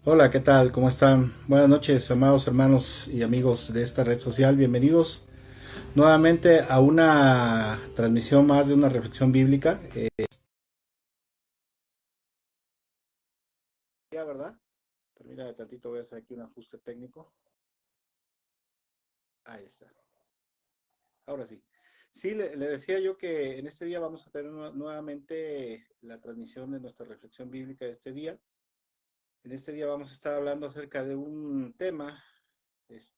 Hola, ¿qué tal? ¿Cómo están? Buenas noches, amados hermanos y amigos de esta red social. Bienvenidos nuevamente a una transmisión más de una reflexión bíblica. Ya, ¿verdad? Permítame tantito, voy a hacer aquí un ajuste técnico. Ahí está. Ahora sí. Sí, le decía yo que en este día vamos a tener nuevamente la transmisión de nuestra reflexión bíblica de este día. En este día vamos a estar hablando acerca de un tema.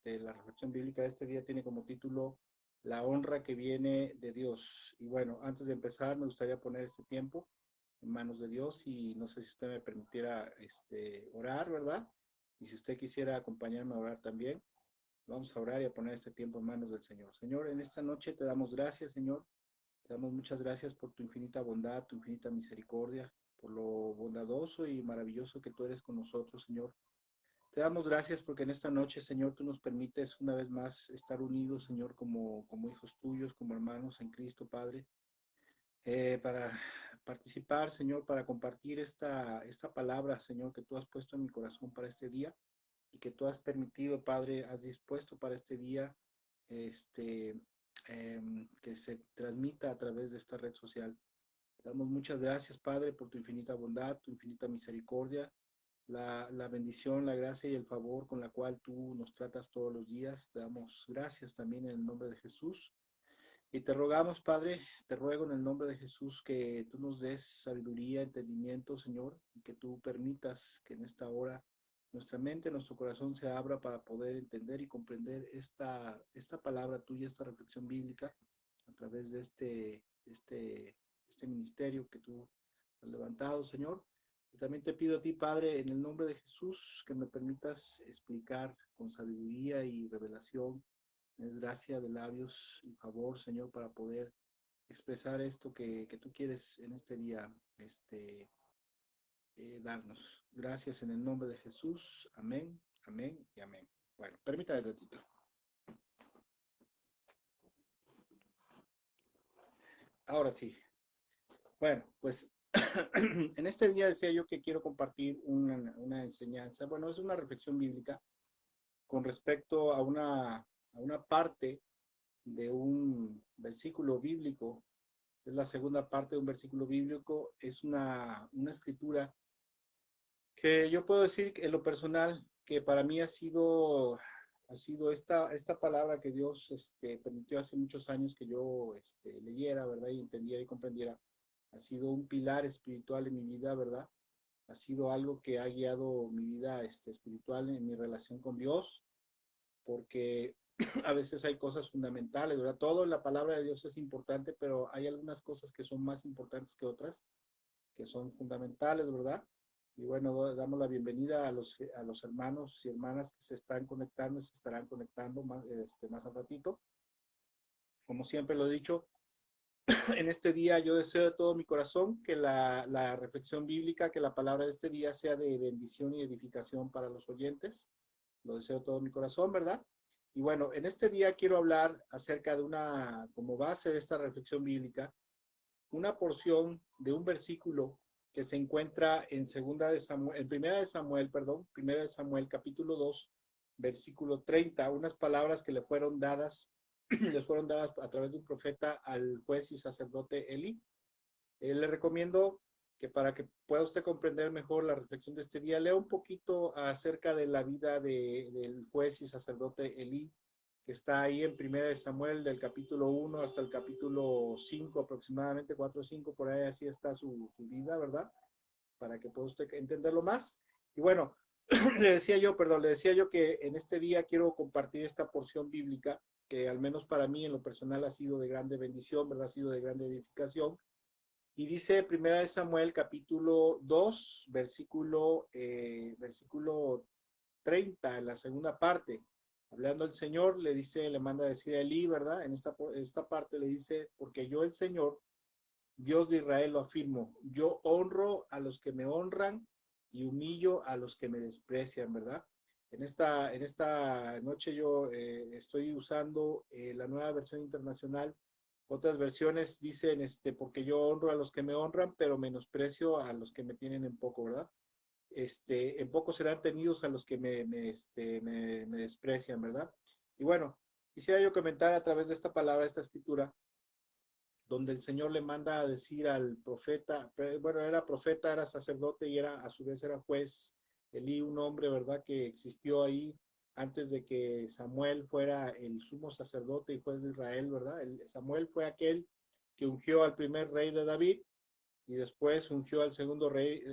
La reflexión bíblica de este día tiene como título La honra que viene de Dios. Y bueno, antes de empezar, me gustaría poner este tiempo en manos de Dios y no sé si usted me permitiera orar, ¿verdad? Y si usted quisiera acompañarme a orar también, vamos a orar y a poner este tiempo en manos del Señor. Señor, en esta noche te damos gracias, Señor. Te damos muchas gracias por tu infinita bondad, tu infinita misericordia, por lo bondadoso y maravilloso que tú eres con nosotros, Señor. Te damos gracias porque en esta noche, Señor, tú nos permites una vez más estar unidos, Señor, como hijos tuyos, como hermanos en Cristo, Padre, para participar, Señor, para compartir esta palabra, Señor, que tú has puesto en mi corazón para este día y que tú has permitido, Padre, has dispuesto para este día, este, que se transmita a través de esta red social. Te damos muchas gracias, Padre, por tu infinita bondad, tu infinita misericordia, la bendición, la gracia y el favor con la cual tú nos tratas todos los días. Te damos gracias también en el nombre de Jesús. Y te rogamos, Padre, te ruego en el nombre de Jesús que tú nos des sabiduría, entendimiento, Señor, y que tú permitas que en esta hora nuestra mente, nuestro corazón se abra para poder entender y comprender esta palabra tuya, esta reflexión bíblica a través de este ministerio que tú has levantado, Señor. Y también te pido a ti, Padre, en el nombre de Jesús, que me permitas explicar con sabiduría y revelación, es gracia de labios y favor, Señor, para poder expresar esto que tú quieres en este día darnos. Gracias en el nombre de Jesús. Amén, amén y amén. Bueno, permítame un ratito. Ahora sí. Bueno, pues en este día decía yo que quiero compartir una enseñanza. Bueno, es una reflexión bíblica con respecto a una parte de un versículo bíblico. Es la segunda parte de un versículo bíblico. Es una escritura que yo puedo decir en lo personal que para mí ha sido esta palabra que Dios permitió hace muchos años que yo leyera, ¿verdad? Y entendiera y comprendiera. Ha sido un pilar espiritual en mi vida, ¿verdad? Ha sido algo que ha guiado mi vida espiritual en mi relación con Dios, porque a veces hay cosas fundamentales, ¿verdad? Todo en la palabra de Dios es importante, pero hay algunas cosas que son más importantes que otras, que son fundamentales, ¿verdad? Y bueno, damos la bienvenida a los hermanos y hermanas que se están conectando y se estarán conectando más al ratito. Como siempre lo he dicho, en este día yo deseo de todo mi corazón que la reflexión bíblica, que la palabra de este día sea de bendición y edificación para los oyentes. Lo deseo de todo mi corazón, ¿verdad? Y bueno, en este día quiero hablar acerca de como base de esta reflexión bíblica, una porción de un versículo que se encuentra en Primera de Samuel, perdón, Primera de Samuel, capítulo 2, versículo 30, unas palabras que le fueron dadas, les fueron dadas a través de un profeta al juez y sacerdote Eli. Le recomiendo que para que pueda usted comprender mejor la reflexión de este día, lea un poquito acerca de la vida del juez y sacerdote Elí, que está ahí en Primera de Samuel, del capítulo 1 hasta el capítulo 5, aproximadamente 4 o 5, por ahí así está su vida, ¿verdad? Para que pueda usted entenderlo más. Y bueno, le decía yo que en este día quiero compartir esta porción bíblica que al menos para mí en lo personal ha sido de grande bendición, ¿verdad? Ha sido de grande edificación. Y dice Primera de Samuel, capítulo 2 versículo 30 en la segunda parte. Hablando el Señor, le manda a decir a Elí, ¿verdad? En esta parte le dice, porque yo el Señor, Dios de Israel, lo afirmo, yo honro a los que me honran y humillo a los que me desprecian, ¿verdad? En esta noche yo estoy usando la nueva versión internacional. Otras versiones dicen, porque yo honro a los que me honran, pero menosprecio a los que me tienen en poco, ¿verdad? en poco serán tenidos a los que me desprecian, ¿verdad? Y bueno, quisiera yo comentar a través de esta palabra, esta escritura, donde el Señor le manda a decir al profeta, bueno, era profeta, era sacerdote y era a su vez era juez, Elí, un hombre, ¿verdad?, que existió ahí antes de que Samuel fuera el sumo sacerdote y juez de Israel, ¿verdad? Samuel fue aquel que ungió al primer rey de David y después ungió al segundo rey,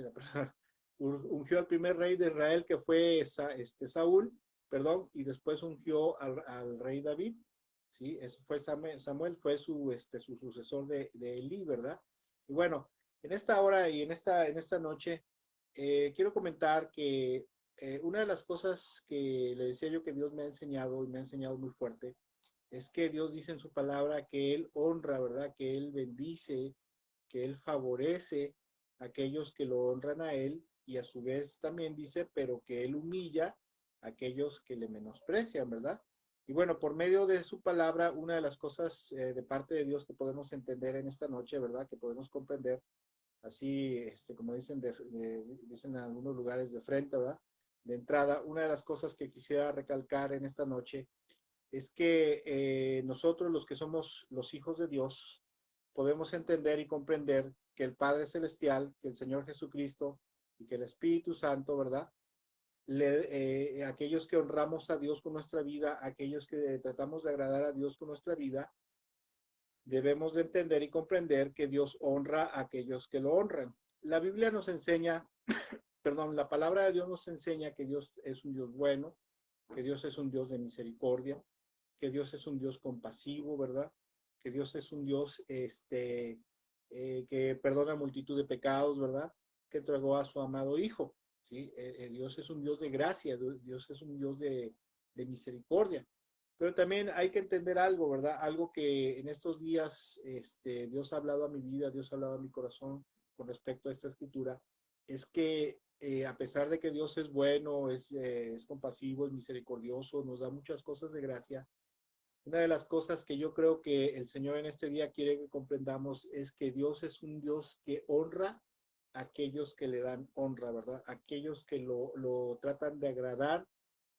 ungió al primer rey de Israel que fue Saúl, perdón, y después ungió al rey David. ¿Sí? Eso fue Samuel fue su sucesor de Elí, ¿verdad? Y bueno, en esta hora y en esta noche, quiero comentar que una de las cosas que le decía yo que Dios me ha enseñado y me ha enseñado muy fuerte, es que Dios dice en su palabra que Él honra, ¿verdad? Que Él bendice, que Él favorece a aquellos que lo honran a Él y a su vez también dice, pero que Él humilla a aquellos que le menosprecian, ¿verdad? Y bueno, por medio de su palabra, una de las cosas de parte de Dios que podemos entender en esta noche, ¿verdad? Que podemos comprender, así, como dicen en algunos lugares de frente, ¿verdad? De entrada, una de las cosas que quisiera recalcar en esta noche es que nosotros los que somos los hijos de Dios, podemos entender y comprender que el Padre Celestial, que el Señor Jesucristo y que el Espíritu Santo, ¿verdad? Aquellos que honramos a Dios con nuestra vida, aquellos que tratamos de agradar a Dios con nuestra vida, debemos de entender y comprender que Dios honra a aquellos que lo honran. La Biblia nos enseña, perdón, la palabra de Dios nos enseña que Dios es un Dios bueno, que Dios es un Dios de misericordia, que Dios es un Dios compasivo, ¿verdad? Que Dios es un Dios que perdona multitud de pecados, ¿verdad? Que entregó a su amado Hijo, ¿sí? Dios es un Dios de gracia, Dios es un Dios de misericordia. Pero también hay que entender algo, ¿verdad? Algo que en estos días Dios ha hablado a mi vida, Dios ha hablado a mi corazón con respecto a esta escritura, es que a pesar de que Dios es bueno, es compasivo, es misericordioso, nos da muchas cosas de gracia, una de las cosas que yo creo que el Señor en este día quiere que comprendamos es que Dios es un Dios que honra a aquellos que le dan honra, ¿verdad? Aquellos que lo tratan de agradar,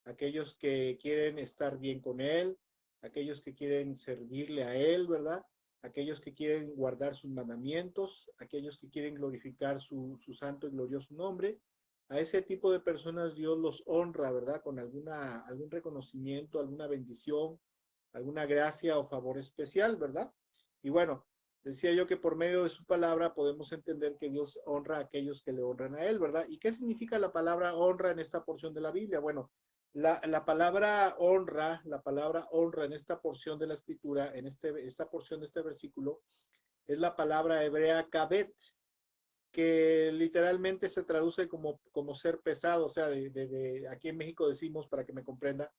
aquellos que quieren estar bien con Él, aquellos que quieren servirle a Él, ¿verdad? Aquellos que quieren guardar sus mandamientos, aquellos que quieren glorificar su santo y glorioso nombre. A ese tipo de personas Dios los honra, ¿verdad? Con algún reconocimiento, alguna bendición, alguna gracia o favor especial, ¿verdad? Y bueno, decía yo que por medio de su palabra podemos entender que Dios honra a aquellos que le honran a Él, ¿verdad? ¿Y qué significa la palabra honra en esta porción de la Biblia? Bueno, la palabra honra en esta porción de la escritura, en esta porción de este versículo, es la palabra hebrea kabet, que literalmente se traduce como ser pesado, o sea, aquí en México decimos, para que me comprenda,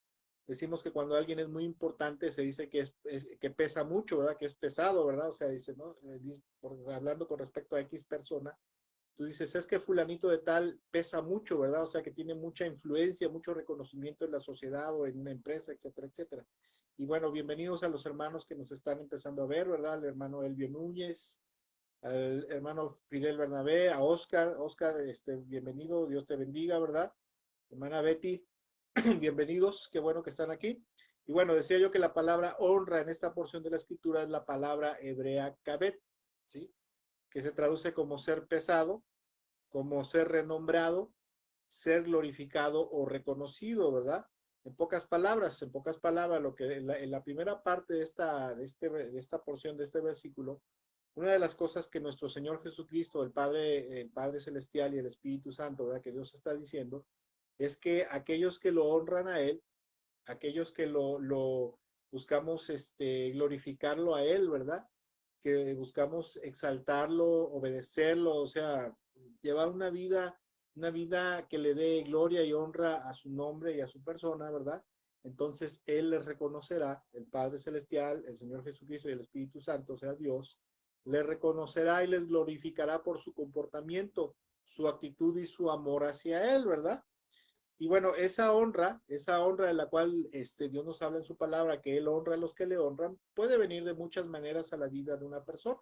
decimos que cuando alguien es muy importante se dice que pesa mucho, ¿verdad? Que es pesado, ¿verdad? O sea, dice, ¿no? Hablando con respecto a X persona, tú dices, es que fulanito de tal pesa mucho, ¿verdad? O sea, que tiene mucha influencia, mucho reconocimiento en la sociedad o en una empresa, etcétera, etcétera. Y bueno, bienvenidos a los hermanos que nos están empezando a ver, ¿verdad? El hermano Elvio Núñez, al hermano Fidel Bernabé, a Oscar. Oscar, bienvenido, Dios te bendiga, ¿verdad? Hermana Betty, bienvenidos, qué bueno que están aquí. Y bueno, decía yo que la palabra honra en esta porción de la escritura es la palabra hebrea kabet, ¿sí? Que se traduce como ser pesado, como ser renombrado, ser glorificado o reconocido, ¿verdad? En pocas palabras, lo que en la primera parte de esta porción de este versículo, una de las cosas que nuestro Señor Jesucristo, el Padre Celestial y el Espíritu Santo, ¿verdad? Que Dios está diciendo, es que aquellos que lo honran a Él, aquellos que lo buscamos glorificarlo a Él, ¿verdad? Que buscamos exaltarlo, obedecerlo, o sea, llevar una vida que le dé gloria y honra a su nombre y a su persona, ¿verdad? Entonces Él les reconocerá, el Padre Celestial, el Señor Jesucristo y el Espíritu Santo, o sea, Dios, les reconocerá y les glorificará por su comportamiento, su actitud y su amor hacia Él, ¿verdad? Y bueno, esa honra de la cual Dios nos habla en su palabra, que Él honra a los que le honran, puede venir de muchas maneras a la vida de una persona,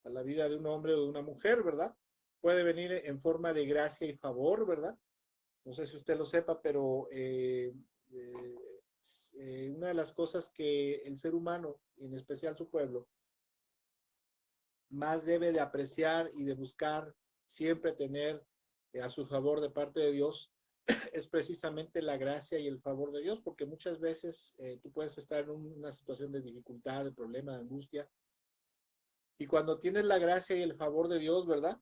a la vida de un hombre o de una mujer, ¿verdad? puede venir en forma de gracia y favor, ¿verdad? No sé si usted lo sepa, pero una de las cosas que el ser humano, en especial su pueblo, más debe de apreciar y de buscar siempre tener a su favor de parte de Dios es precisamente la gracia y el favor de Dios, porque muchas veces tú puedes estar en una situación de dificultad, de problema, de angustia, y cuando tienes la gracia y el favor de Dios, ¿verdad?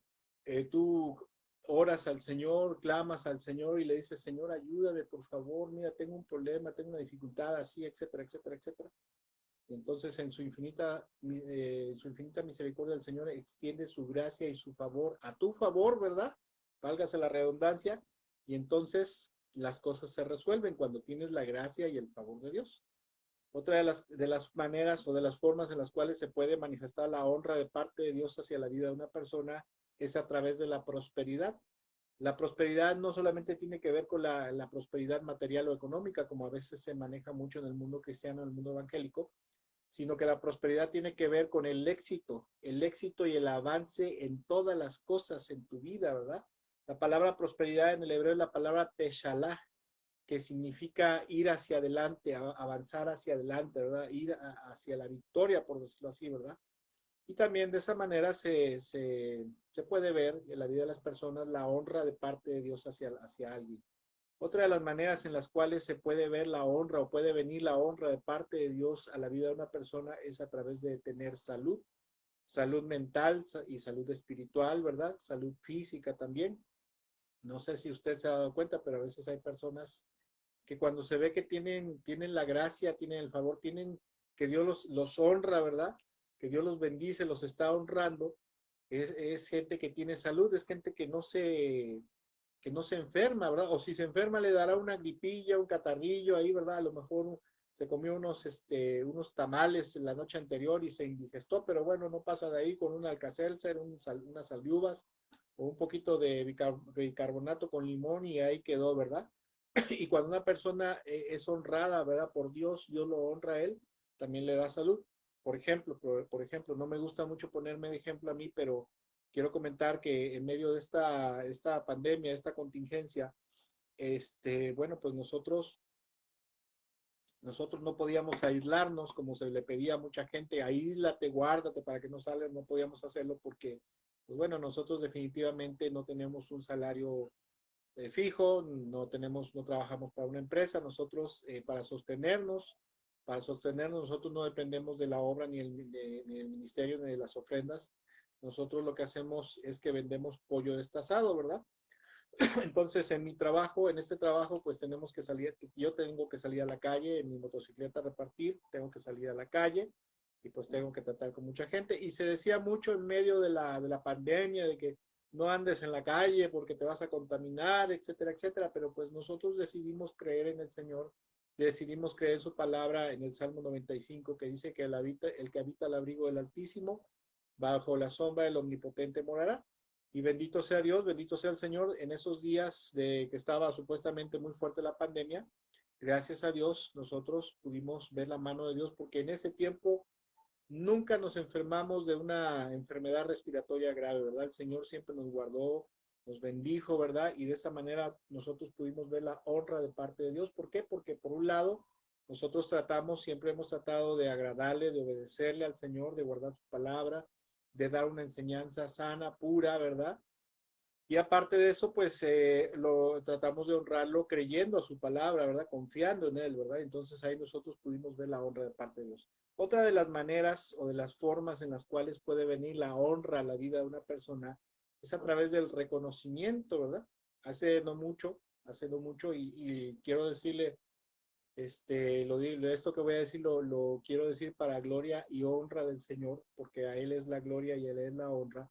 Tú oras al Señor, clamas al Señor y le dices, Señor, ayúdame, por favor, mira, tengo un problema, tengo una dificultad, así, etcétera, etcétera, etcétera. Y entonces en su infinita misericordia el Señor extiende su gracia y su favor a tu favor, ¿verdad? Válgase la redundancia, y entonces las cosas se resuelven cuando tienes la gracia y el favor de Dios. Otra de las maneras o de las formas en las cuales se puede manifestar la honra de parte de Dios hacia la vida de una persona es a través de la prosperidad. La prosperidad no solamente tiene que ver con la prosperidad material o económica, como a veces se maneja mucho en el mundo cristiano, en el mundo evangélico, sino que la prosperidad tiene que ver con el éxito y el avance en todas las cosas en tu vida, ¿verdad? La palabra prosperidad en el hebreo es la palabra teshalah, que significa ir hacia adelante, avanzar hacia adelante, ¿verdad? Ir hacia la victoria, por decirlo así, ¿verdad? Y también de esa manera se puede ver en la vida de las personas la honra de parte de Dios hacia alguien. Otra de las maneras en las cuales se puede ver la honra o puede venir la honra de parte de Dios a la vida de una persona es a través de tener salud, salud mental y salud espiritual, ¿verdad? Salud física también. No sé si usted se ha dado cuenta, pero a veces hay personas que cuando se ve que tienen la gracia, tienen el favor, que Dios los honra, ¿verdad? Que Dios los bendice, los está honrando, es gente que tiene salud, es gente que no se enferma, ¿verdad? O si se enferma le dará una gripilla, un catarrillo ahí, ¿verdad? A lo mejor se comió unos tamales la noche anterior y se indigestó, pero bueno, no pasa de ahí con un Alka-Seltzer, unas salviuvas o un poquito de bicarbonato con limón y ahí quedó, ¿verdad? Y cuando una persona es honrada, ¿verdad? Por Dios, Dios lo honra a él, también le da salud. Por ejemplo, no me gusta mucho ponerme de ejemplo a mí, pero quiero comentar que en medio de esta pandemia, esta contingencia, bueno, pues nosotros no podíamos aislarnos como se le pedía a mucha gente, aíslate, guárdate para que no salgas, no podíamos hacerlo porque, pues bueno, nosotros definitivamente no tenemos un salario fijo, no trabajamos para una empresa, nosotros para sostenernos, nosotros no dependemos de la obra ni el ministerio ni de las ofrendas. Nosotros lo que hacemos es que vendemos pollo destazado, ¿verdad? Entonces, en mi trabajo, en este trabajo, pues yo tengo que salir a la calle en mi motocicleta a repartir, tengo que salir a la calle y pues tengo que tratar con mucha gente. Y se decía mucho en medio de la pandemia de que no andes en la calle porque te vas a contaminar, etcétera, etcétera. Pero pues nosotros decidimos creer en el Señor, decidimos creer en su palabra en el Salmo 95 que dice que el que habita al abrigo del Altísimo, bajo la sombra del Omnipotente morará. Y bendito sea Dios, bendito sea el Señor, en esos días de que estaba supuestamente muy fuerte la pandemia, gracias a Dios nosotros pudimos ver la mano de Dios porque en ese tiempo nunca nos enfermamos de una enfermedad respiratoria grave, ¿verdad? El Señor siempre nos guardó, nos bendijo, ¿verdad? Y de esa manera nosotros pudimos ver la honra de parte de Dios. ¿Por qué? Porque por un lado, nosotros siempre hemos tratado de agradarle, de obedecerle al Señor, de guardar su palabra, de dar una enseñanza sana, pura, ¿verdad? Y aparte de eso, pues lo tratamos de honrarlo creyendo a su palabra, ¿verdad? Confiando en él, ¿verdad? Entonces ahí nosotros pudimos ver la honra de parte de Dios. Otra de las maneras o de las formas en las cuales puede venir la honra a la vida de una persona es a través del reconocimiento, ¿verdad? Hace no mucho, y quiero decirle, esto que voy a decir lo quiero decir para gloria y honra del Señor, porque a Él es la gloria y a Él es la honra.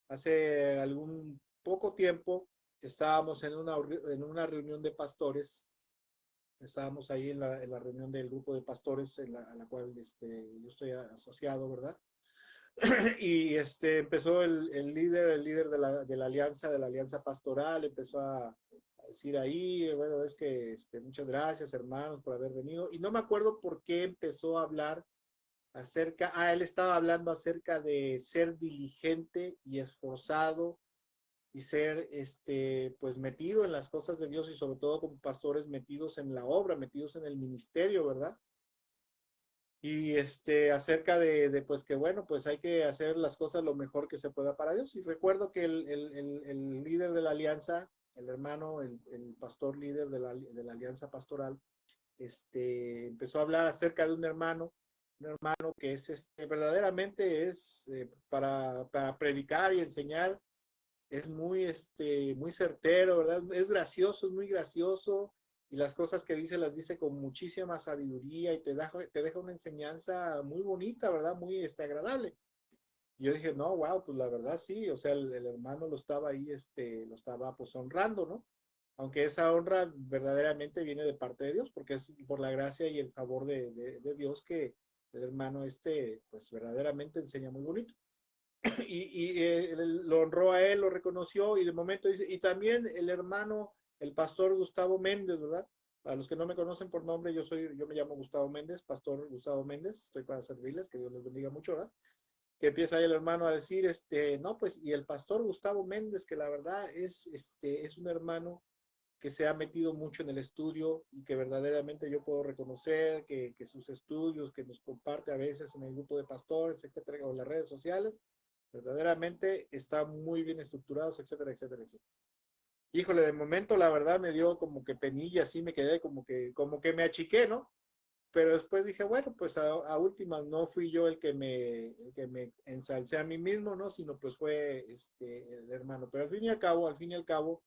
Hace algún poco tiempo estábamos en una reunión de pastores, estábamos ahí en la reunión del grupo de pastores a la cual yo estoy asociado, ¿verdad? Y empezó el líder de la alianza pastoral, empezó a decir ahí, bueno, es que muchas gracias hermanos por haber venido, y no me acuerdo por qué empezó a hablar él estaba hablando acerca de ser diligente y esforzado y ser, pues metido en las cosas de Dios y sobre todo como pastores metidos en la obra, metidos en el ministerio, ¿verdad? Y acerca pues que bueno, pues hay que hacer las cosas lo mejor que se pueda para Dios. Y recuerdo que el líder de la alianza, el hermano, el pastor líder de la alianza pastoral, empezó a hablar acerca de un hermano que es, verdaderamente es, para predicar y enseñar, es muy, muy certero, ¿verdad? Es gracioso, es muy gracioso, y las cosas que dice las dice con muchísima sabiduría y te deja una enseñanza muy bonita, ¿verdad? Muy, agradable. Y yo dije, no, wow, pues la verdad sí, o sea, el hermano lo estaba ahí, lo estaba pues honrando, ¿no? Aunque esa honra verdaderamente viene de parte de Dios, porque es por la gracia y el favor de Dios que el hermano pues verdaderamente enseña muy bonito. Y lo honró a él, lo reconoció, y de momento dice, y también el hermano, el pastor Gustavo Méndez, ¿verdad? Para los que no me conocen por nombre, yo me llamo Gustavo Méndez, pastor Gustavo Méndez, estoy para servirles, que Dios les bendiga mucho, ¿verdad? Que empieza ahí el hermano a decir, no, pues, y el pastor Gustavo Méndez, que la verdad es un hermano que se ha metido mucho en el estudio y que verdaderamente yo puedo reconocer que sus estudios, que nos comparte a veces en el grupo de pastores, etcétera, o en las redes sociales, verdaderamente están muy bien estructurados, etcétera, etcétera, etcétera. Híjole, de momento la verdad me dio como que penilla, así me quedé como que me achiqué, ¿no? Pero después dije, bueno, pues a últimas no fui yo el que me ensalcé a mí mismo, ¿no? Sino pues fue el hermano. Pero al fin y al cabo,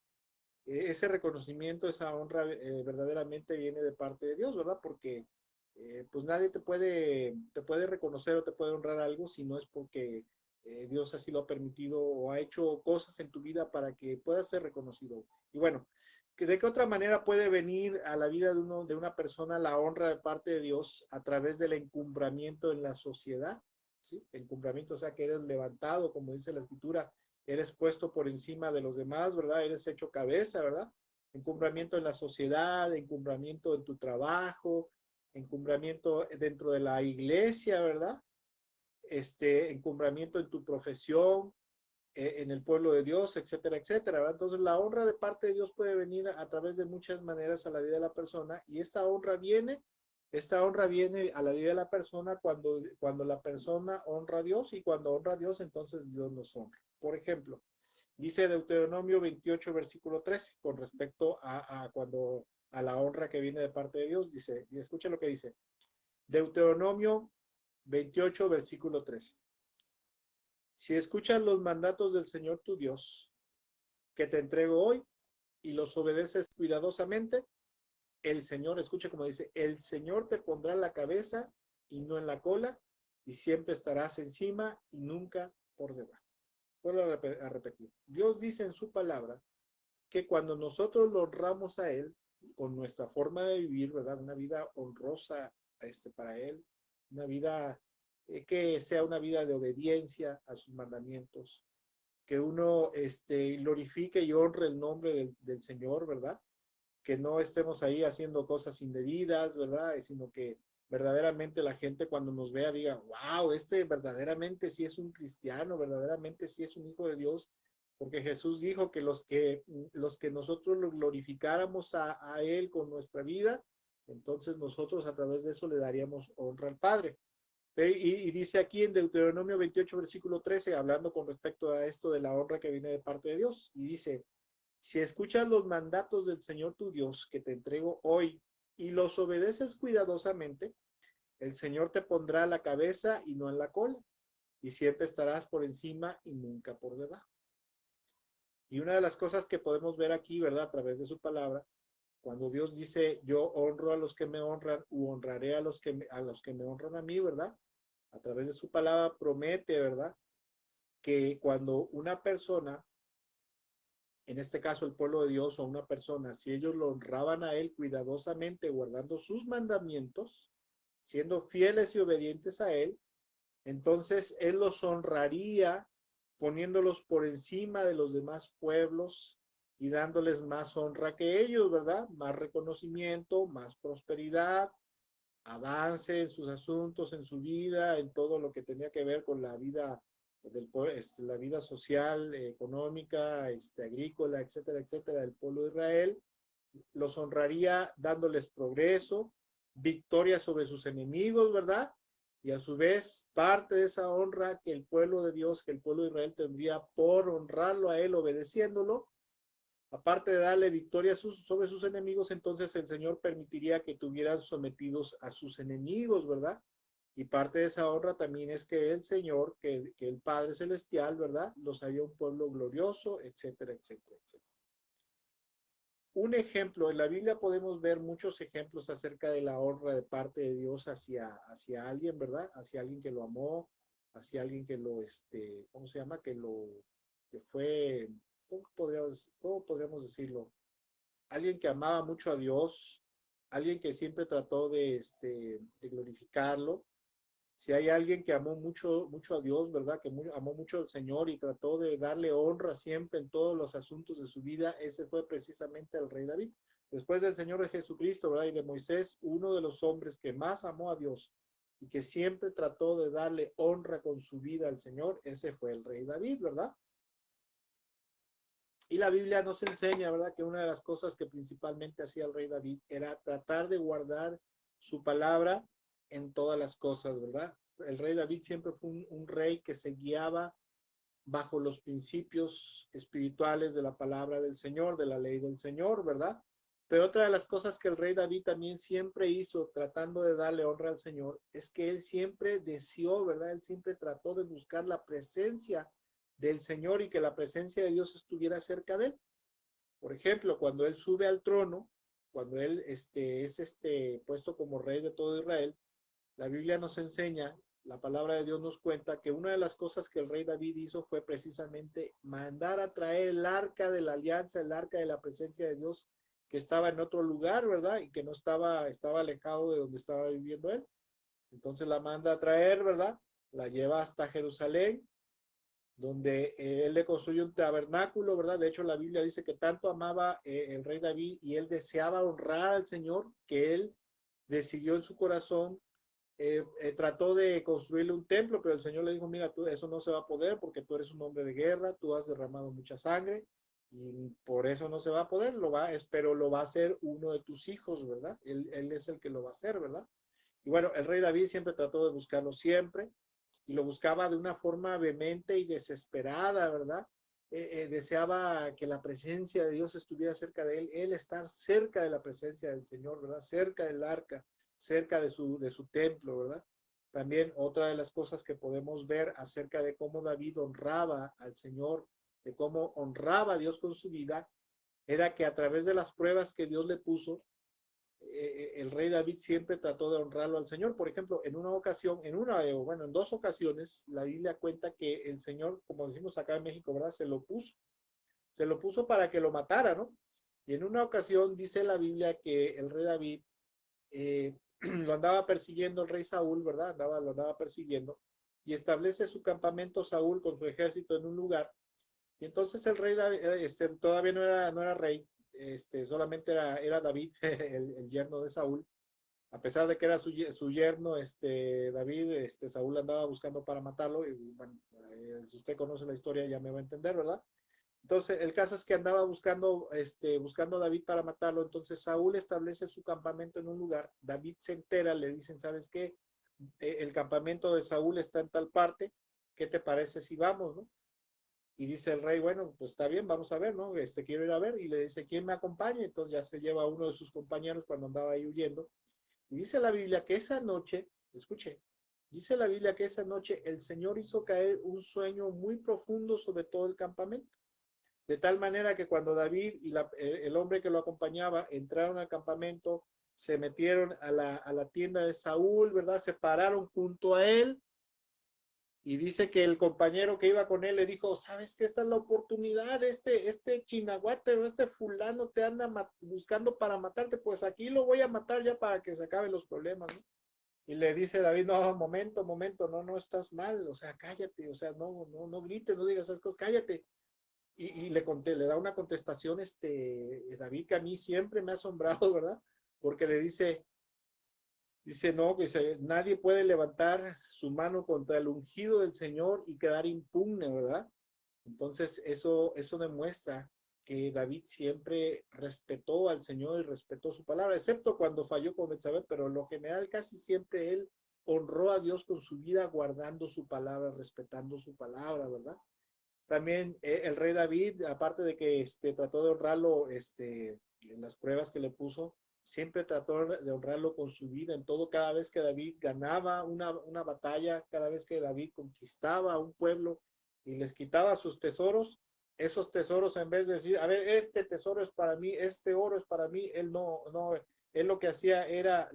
ese reconocimiento, esa honra verdaderamente viene de parte de Dios, ¿verdad? Porque pues nadie te puede reconocer o te puede honrar algo si no es porque Dios así lo ha permitido o ha hecho cosas en tu vida para que puedas ser reconocido. Y bueno, ¿de qué otra manera puede venir a la vida de una persona la honra de parte de Dios a través del encumbramiento en la sociedad? ¿Sí? Encumbramiento, o sea, que eres levantado, como dice la escritura, eres puesto por encima de los demás, ¿verdad? Eres hecho cabeza, ¿verdad? Encumbramiento en la sociedad, encumbramiento en tu trabajo, encumbramiento dentro de la iglesia, ¿verdad? Encumbramiento en tu profesión, en el pueblo de Dios, etcétera, etcétera, ¿verdad? Entonces la honra de parte de Dios puede venir a través de muchas maneras a la vida de la persona, y esta honra viene a la vida de la persona cuando la persona honra a Dios, y cuando honra a Dios, entonces Dios nos honra. Por ejemplo, dice Deuteronomio 28, versículo 13, con respecto a la honra que viene de parte de Dios, dice, y escucha lo que dice, Deuteronomio 28, versículo 13. Si escuchas los mandatos del Señor tu Dios, que te entrego hoy, y los obedeces cuidadosamente, el Señor, escucha como dice, el Señor te pondrá en la cabeza y no en la cola, y siempre estarás encima y nunca por debajo. Vuelvo a repetir. Dios dice en su palabra que cuando nosotros lo honramos a Él con nuestra forma de vivir, ¿verdad? Una vida honrosa para Él, una vida que sea una vida de obediencia a sus mandamientos, que uno glorifique y honre el nombre del Señor, ¿verdad? Que no estemos ahí haciendo cosas indebidas, ¿verdad? Sino que verdaderamente la gente cuando nos vea diga, wow, verdaderamente sí es un cristiano, verdaderamente sí es un hijo de Dios, porque Jesús dijo que los que nosotros lo glorificáramos a Él con nuestra vida, entonces nosotros a través de eso le daríamos honra al Padre. Y dice aquí en Deuteronomio 28, versículo 13, hablando con respecto a esto de la honra que viene de parte de Dios, y dice, si escuchas los mandatos del Señor tu Dios que te entrego hoy y los obedeces cuidadosamente, el Señor te pondrá a la cabeza y no en la cola, y siempre estarás por encima y nunca por debajo. Y una de las cosas que podemos ver aquí, ¿verdad? A través de su palabra, cuando Dios dice, yo honro a los que me honran, u honraré a los que me honran a mí, ¿verdad? A través de su palabra promete, ¿verdad? Que cuando una persona, en este caso el pueblo de Dios o una persona, si ellos lo honraban a Él cuidadosamente, guardando sus mandamientos, siendo fieles y obedientes a Él, entonces Él los honraría poniéndolos por encima de los demás pueblos y dándoles más honra que ellos, ¿verdad? Más reconocimiento, más prosperidad, avance en sus asuntos, en su vida, en todo lo que tenía que ver con la vida la vida social, económica, agrícola, etcétera, etcétera, del pueblo de Israel. Los honraría dándoles progreso, victoria sobre sus enemigos, ¿verdad? Y a su vez, parte de esa honra que el pueblo de Dios, que el pueblo de Israel tendría por honrarlo a él, obedeciéndolo, aparte de darle victoria sobre sus enemigos, entonces el Señor permitiría que tuvieran sometidos a sus enemigos, ¿verdad? Y parte de esa honra también es que el Señor, que el Padre Celestial, ¿verdad? Los haría un pueblo glorioso, etcétera, etcétera, etcétera. Un ejemplo, en la Biblia podemos ver muchos ejemplos acerca de la honra de parte de Dios hacia alguien, ¿verdad? Hacia alguien que lo amó, hacia alguien que lo, ¿cómo se llama? Que fue, cómo podríamos decirlo? Alguien que amaba mucho a Dios, alguien que siempre trató de glorificarlo. Si hay alguien que amó mucho, mucho a Dios, ¿verdad? Que amó mucho al Señor y trató de darle honra siempre en todos los asuntos de su vida, ese fue precisamente el rey David. Después del Señor de Jesucristo, ¿verdad? Y de Moisés, uno de los hombres que más amó a Dios y que siempre trató de darle honra con su vida al Señor, ese fue el rey David, ¿verdad? Y la Biblia nos enseña, ¿verdad? Que una de las cosas que principalmente hacía el rey David era tratar de guardar su palabra en todas las cosas, ¿verdad? El rey David siempre fue un rey que se guiaba bajo los principios espirituales de la palabra del Señor, de la ley del Señor, ¿verdad? Pero otra de las cosas que el rey David también siempre hizo, tratando de darle honra al Señor, es que él siempre deseó, ¿verdad? Él siempre trató de buscar la presencia del Señor y que la presencia de Dios estuviera cerca de él. Por ejemplo, cuando él sube al trono, cuando él es puesto como rey de todo Israel, la Biblia nos enseña, la palabra de Dios nos cuenta que una de las cosas que el rey David hizo fue precisamente mandar a traer el arca de la alianza, el arca de la presencia de Dios, que estaba en otro lugar, ¿verdad? Y que no estaba alejado de donde estaba viviendo él. Entonces la manda a traer, ¿verdad? La lleva hasta Jerusalén, donde él le construye un tabernáculo, ¿verdad? De hecho, la Biblia dice que tanto amaba el rey David y él deseaba honrar al Señor, que él decidió en su corazón, trató de construirle un templo, pero el Señor le dijo, mira, tú, eso no se va a poder porque tú eres un hombre de guerra, tú has derramado mucha sangre y por eso no se va a poder, pero lo va a hacer uno de tus hijos, ¿verdad? Él es el que lo va a hacer, ¿verdad? Y bueno, el rey David siempre trató de buscarlo siempre y lo buscaba de una forma vehemente y desesperada, ¿verdad? Deseaba que la presencia de Dios estuviera cerca de él estar cerca de la presencia del Señor, ¿verdad? Cerca del arca, cerca de su templo, ¿verdad? También otra de las cosas que podemos ver acerca de cómo David honraba al Señor, de cómo honraba a Dios con su vida, era que a través de las pruebas que Dios le puso, el rey David siempre trató de honrarlo al Señor. Por ejemplo, en una ocasión, en dos ocasiones, la Biblia cuenta que el Señor, como decimos acá en México, ¿verdad? Se lo puso para que lo matara, ¿no? Y en una ocasión dice la Biblia que el rey David lo andaba persiguiendo el rey Saúl, ¿verdad? Lo andaba persiguiendo y establece su campamento Saúl con su ejército en un lugar. Y entonces el rey David, todavía no era rey, solamente era David, el yerno de Saúl. A pesar de que era su yerno, David, Saúl andaba buscando para matarlo. Y bueno, si usted conoce la historia ya me va a entender, ¿verdad? Entonces, el caso es que andaba buscando a David para matarlo. Entonces, Saúl establece su campamento en un lugar. David se entera, le dicen, ¿sabes qué? El campamento de Saúl está en tal parte. ¿Qué te parece si vamos, no? Y dice el rey, bueno, pues está bien, vamos a ver, ¿no? Quiero ir a ver. Y le dice, ¿quién me acompaña? Entonces ya se lleva a uno de sus compañeros cuando andaba ahí huyendo. Y dice la Biblia que esa noche, escuche, dice la Biblia que esa noche el Señor hizo caer un sueño muy profundo sobre todo el campamento. De tal manera que cuando David y el hombre que lo acompañaba entraron al campamento, se metieron a la tienda de Saúl, ¿verdad? Se pararon junto a él y dice que el compañero que iba con él le dijo, ¿sabes qué? Esta es la oportunidad, este chinaguate, este fulano te anda buscando para matarte, pues aquí lo voy a matar ya para que se acaben los problemas, ¿no? Y le dice David, no, momento, no estás mal, o sea, cállate, o sea, no grites, no digas esas cosas, cállate. Y le da una contestación, David, que a mí siempre me ha asombrado, ¿verdad? Porque le dice, Dice, no, que nadie puede levantar su mano contra el ungido del Señor y quedar impune, ¿verdad? Entonces, eso demuestra que David siempre respetó al Señor y respetó su palabra, excepto cuando falló con Betsabé, pero en lo general casi siempre él honró a Dios con su vida, guardando su palabra, respetando su palabra, ¿verdad? También el rey David, aparte de que trató de honrarlo en las pruebas que le puso, siempre trató de honrarlo con su vida. En todo, cada vez que David ganaba una batalla, cada vez que David conquistaba a un pueblo y les quitaba sus tesoros, esos tesoros, en vez de decir, a ver, este tesoro es para mí, este oro es para mí, él no, él lo que hacía era,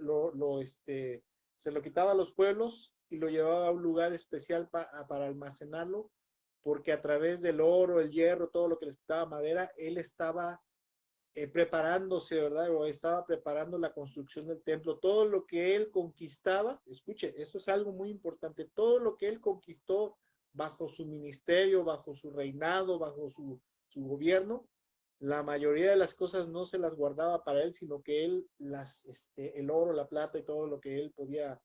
se lo quitaba a los pueblos y lo llevaba a un lugar especial para almacenarlo, porque a través del oro, el hierro, todo lo que les quitaba madera, él estaba preparándose, ¿verdad? O estaba preparando la construcción del templo. Todo lo que él conquistaba, escuche, esto es algo muy importante, todo lo que él conquistó bajo su ministerio, bajo su reinado, bajo su gobierno, la mayoría de las cosas no se las guardaba para él, sino que él el oro, la plata y todo lo que él podía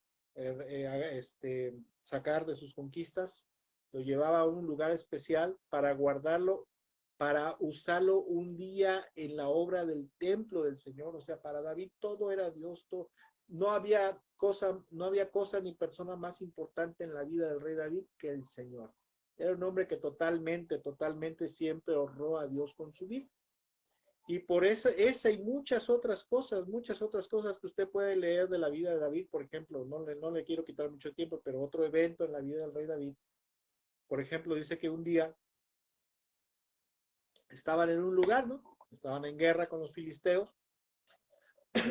sacar de sus conquistas, lo llevaba a un lugar especial para guardarlo, para usarlo un día en la obra del templo del Señor. O sea, para David todo era Dios, todo, no había cosa ni persona más importante en la vida del rey David que el Señor. Era un hombre que totalmente siempre honró a Dios con su vida. Y por esa y muchas otras cosas que usted puede leer de la vida de David, por ejemplo, no le quiero quitar mucho tiempo, pero otro evento en la vida del rey David, por ejemplo, dice que un día estaban en un lugar, ¿no? Estaban en guerra con los filisteos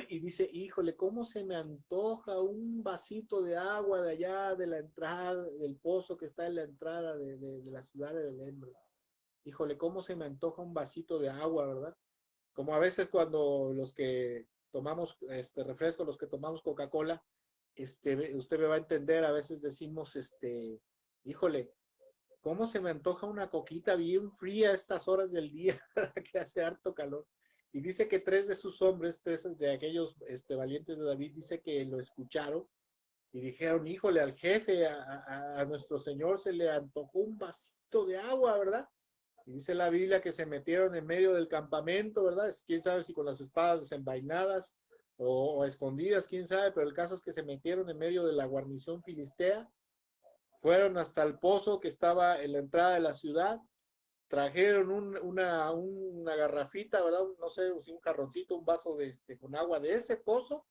y dice, híjole, ¿cómo se me antoja un vasito de agua de allá, de la entrada, del pozo que está en la entrada de la ciudad de Belén, ¿verdad? Híjole, ¿cómo se me antoja un vasito de agua, ¿verdad? Como a veces cuando los que tomamos refresco, los que tomamos Coca-Cola, usted me va a entender, a veces decimos, híjole, ¿cómo se me antoja una coquita bien fría a estas horas del día que hace harto calor? Y dice que tres de sus hombres, tres de aquellos valientes de David, dice que lo escucharon y dijeron, híjole, al jefe, a nuestro Señor se le antojó un vasito de agua, ¿verdad? Y dice la Biblia que se metieron en medio del campamento, ¿verdad? Quién sabe si con las espadas desenvainadas o escondidas, quién sabe, pero el caso es que se metieron en medio de la guarnición filistea, fueron hasta el pozo que estaba en la entrada de la ciudad, trajeron una garrafita, ¿verdad? No sé, un jarroncito, un vaso con agua de ese pozo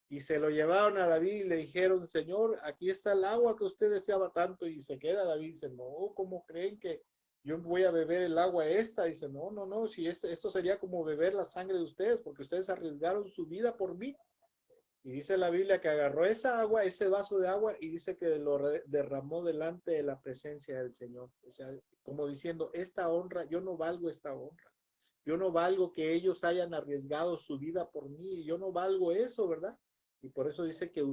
y se lo llevaron a David y le dijeron, Señor, aquí está el agua que usted deseaba tanto. Y se queda David y dice, no, ¿cómo creen que yo voy a beber el agua esta? Dice, no, si esto sería como beber la sangre de ustedes, porque ustedes arriesgaron su vida por mí. Y dice la Biblia que agarró esa agua, ese vaso de agua, y dice que lo derramó delante de la presencia del Señor. O sea, como diciendo, esta honra, yo no valgo esta honra. Yo no valgo que ellos hayan arriesgado su vida por mí. Yo no valgo eso, ¿verdad? Y por eso dice que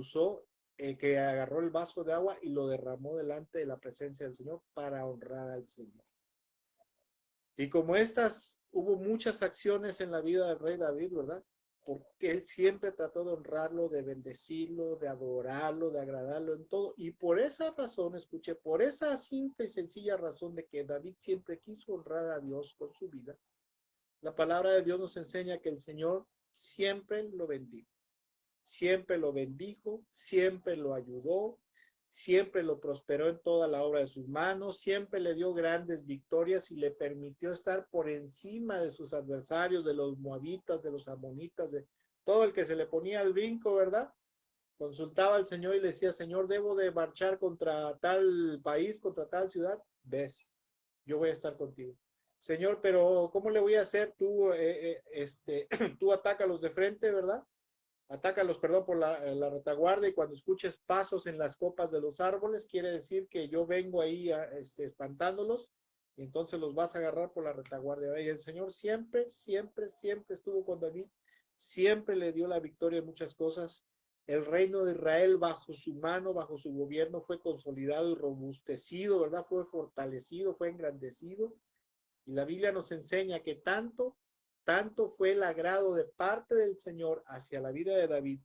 que agarró el vaso de agua y lo derramó delante de la presencia del Señor para honrar al Señor. Y como estas, hubo muchas acciones en la vida del rey David, ¿verdad? Porque él siempre trató de honrarlo, de bendecirlo, de adorarlo, de agradarlo en todo. Y por esa razón, escuché, por esa simple y sencilla razón de que David siempre quiso honrar a Dios con su vida, la palabra de Dios nos enseña que el Señor siempre lo bendijo, siempre lo ayudó, siempre lo prosperó en toda la obra de sus manos, siempre le dio grandes victorias y le permitió estar por encima de sus adversarios, de los moabitas, de los amonitas, de todo el que se le ponía al brinco, ¿verdad? Consultaba al Señor y le decía, Señor, debo de marchar contra tal país, contra tal ciudad. Ves, yo voy a estar contigo. Señor, pero ¿cómo le voy a hacer? Tú atácalos de frente, ¿verdad? Atácalos, perdón, por la retaguardia, y cuando escuches pasos en las copas de los árboles, quiere decir que yo vengo ahí espantándolos, y entonces los vas a agarrar por la retaguardia. Y el Señor siempre estuvo con David, siempre le dio la victoria en muchas cosas. El reino de Israel bajo su mano, bajo su gobierno, fue consolidado y robustecido, ¿verdad? Fue fortalecido, fue engrandecido. Y la Biblia nos enseña que tanto fue el agrado de parte del Señor hacia la vida de David,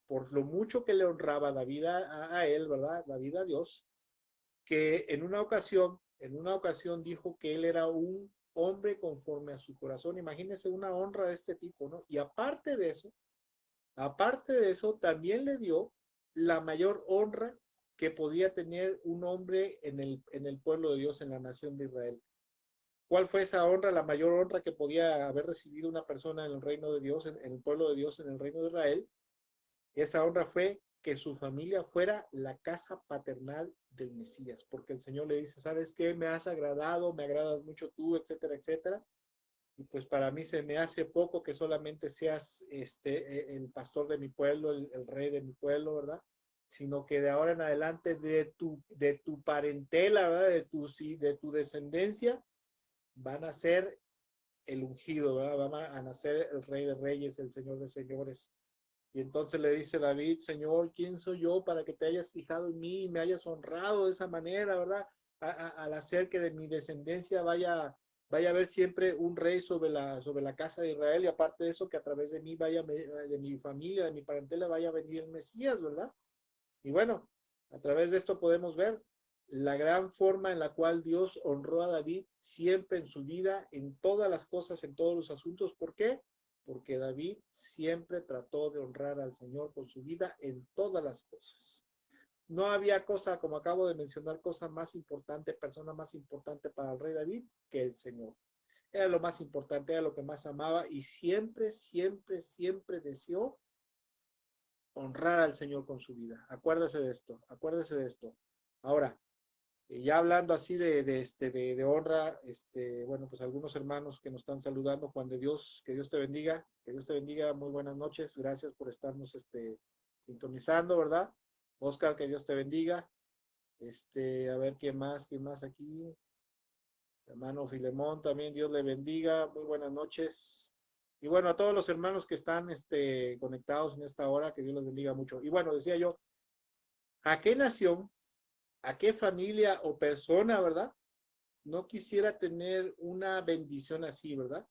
por lo mucho que le honraba David a él, ¿verdad? David a Dios, que en una ocasión dijo que él era un hombre conforme a su corazón. Imagínense una honra de este tipo, ¿no? Y aparte de eso, también le dio la mayor honra que podía tener un hombre en el pueblo de Dios, en la nación de Israel. ¿Cuál fue esa honra, la mayor honra que podía haber recibido una persona en el reino de Dios, en el pueblo de Dios, en el reino de Israel? Esa honra fue que su familia fuera la casa paternal del Mesías, porque el Señor le dice, ¿sabes qué? Me has agradado, me agradas mucho tú, etcétera, etcétera. Y pues para mí se me hace poco que solamente seas el pastor de mi pueblo, el rey de mi pueblo, ¿verdad? Sino que de ahora en adelante de tu parentela, ¿verdad? De tu descendencia, van a ser el ungido, ¿verdad? Van a nacer el rey de reyes, el señor de señores. Y entonces le dice David, Señor, ¿quién soy yo para que te hayas fijado en mí y me hayas honrado de esa manera, ¿verdad? Al hacer que de mi descendencia vaya a haber siempre un rey sobre la casa de Israel y aparte de eso que a través de mí de mi familia, de mi parentela vaya a venir el Mesías, ¿verdad? Y bueno, a través de esto podemos ver la gran forma en la cual Dios honró a David siempre en su vida, en todas las cosas, en todos los asuntos. ¿Por qué? Porque David siempre trató de honrar al Señor con su vida en todas las cosas. No había cosa, como acabo de mencionar, cosa más importante, persona más importante para el rey David que el Señor. Era lo más importante, era lo que más amaba y siempre, siempre, siempre deseó honrar al Señor con su vida. Acuérdese de esto, acuérdese de esto. Ahora, ya hablando así de honra, bueno, pues algunos hermanos que nos están saludando, Juan de Dios, que Dios te bendiga, muy buenas noches, gracias por estarnos sintonizando, ¿verdad? Oscar, que Dios te bendiga. A ver quién más aquí. Hermano Filemón, también Dios le bendiga, muy buenas noches. Y bueno, a todos los hermanos que están conectados en esta hora, que Dios los bendiga mucho. Y bueno, decía yo, ¿a qué nación, a qué familia o persona, verdad? No quisiera tener una bendición así, ¿verdad?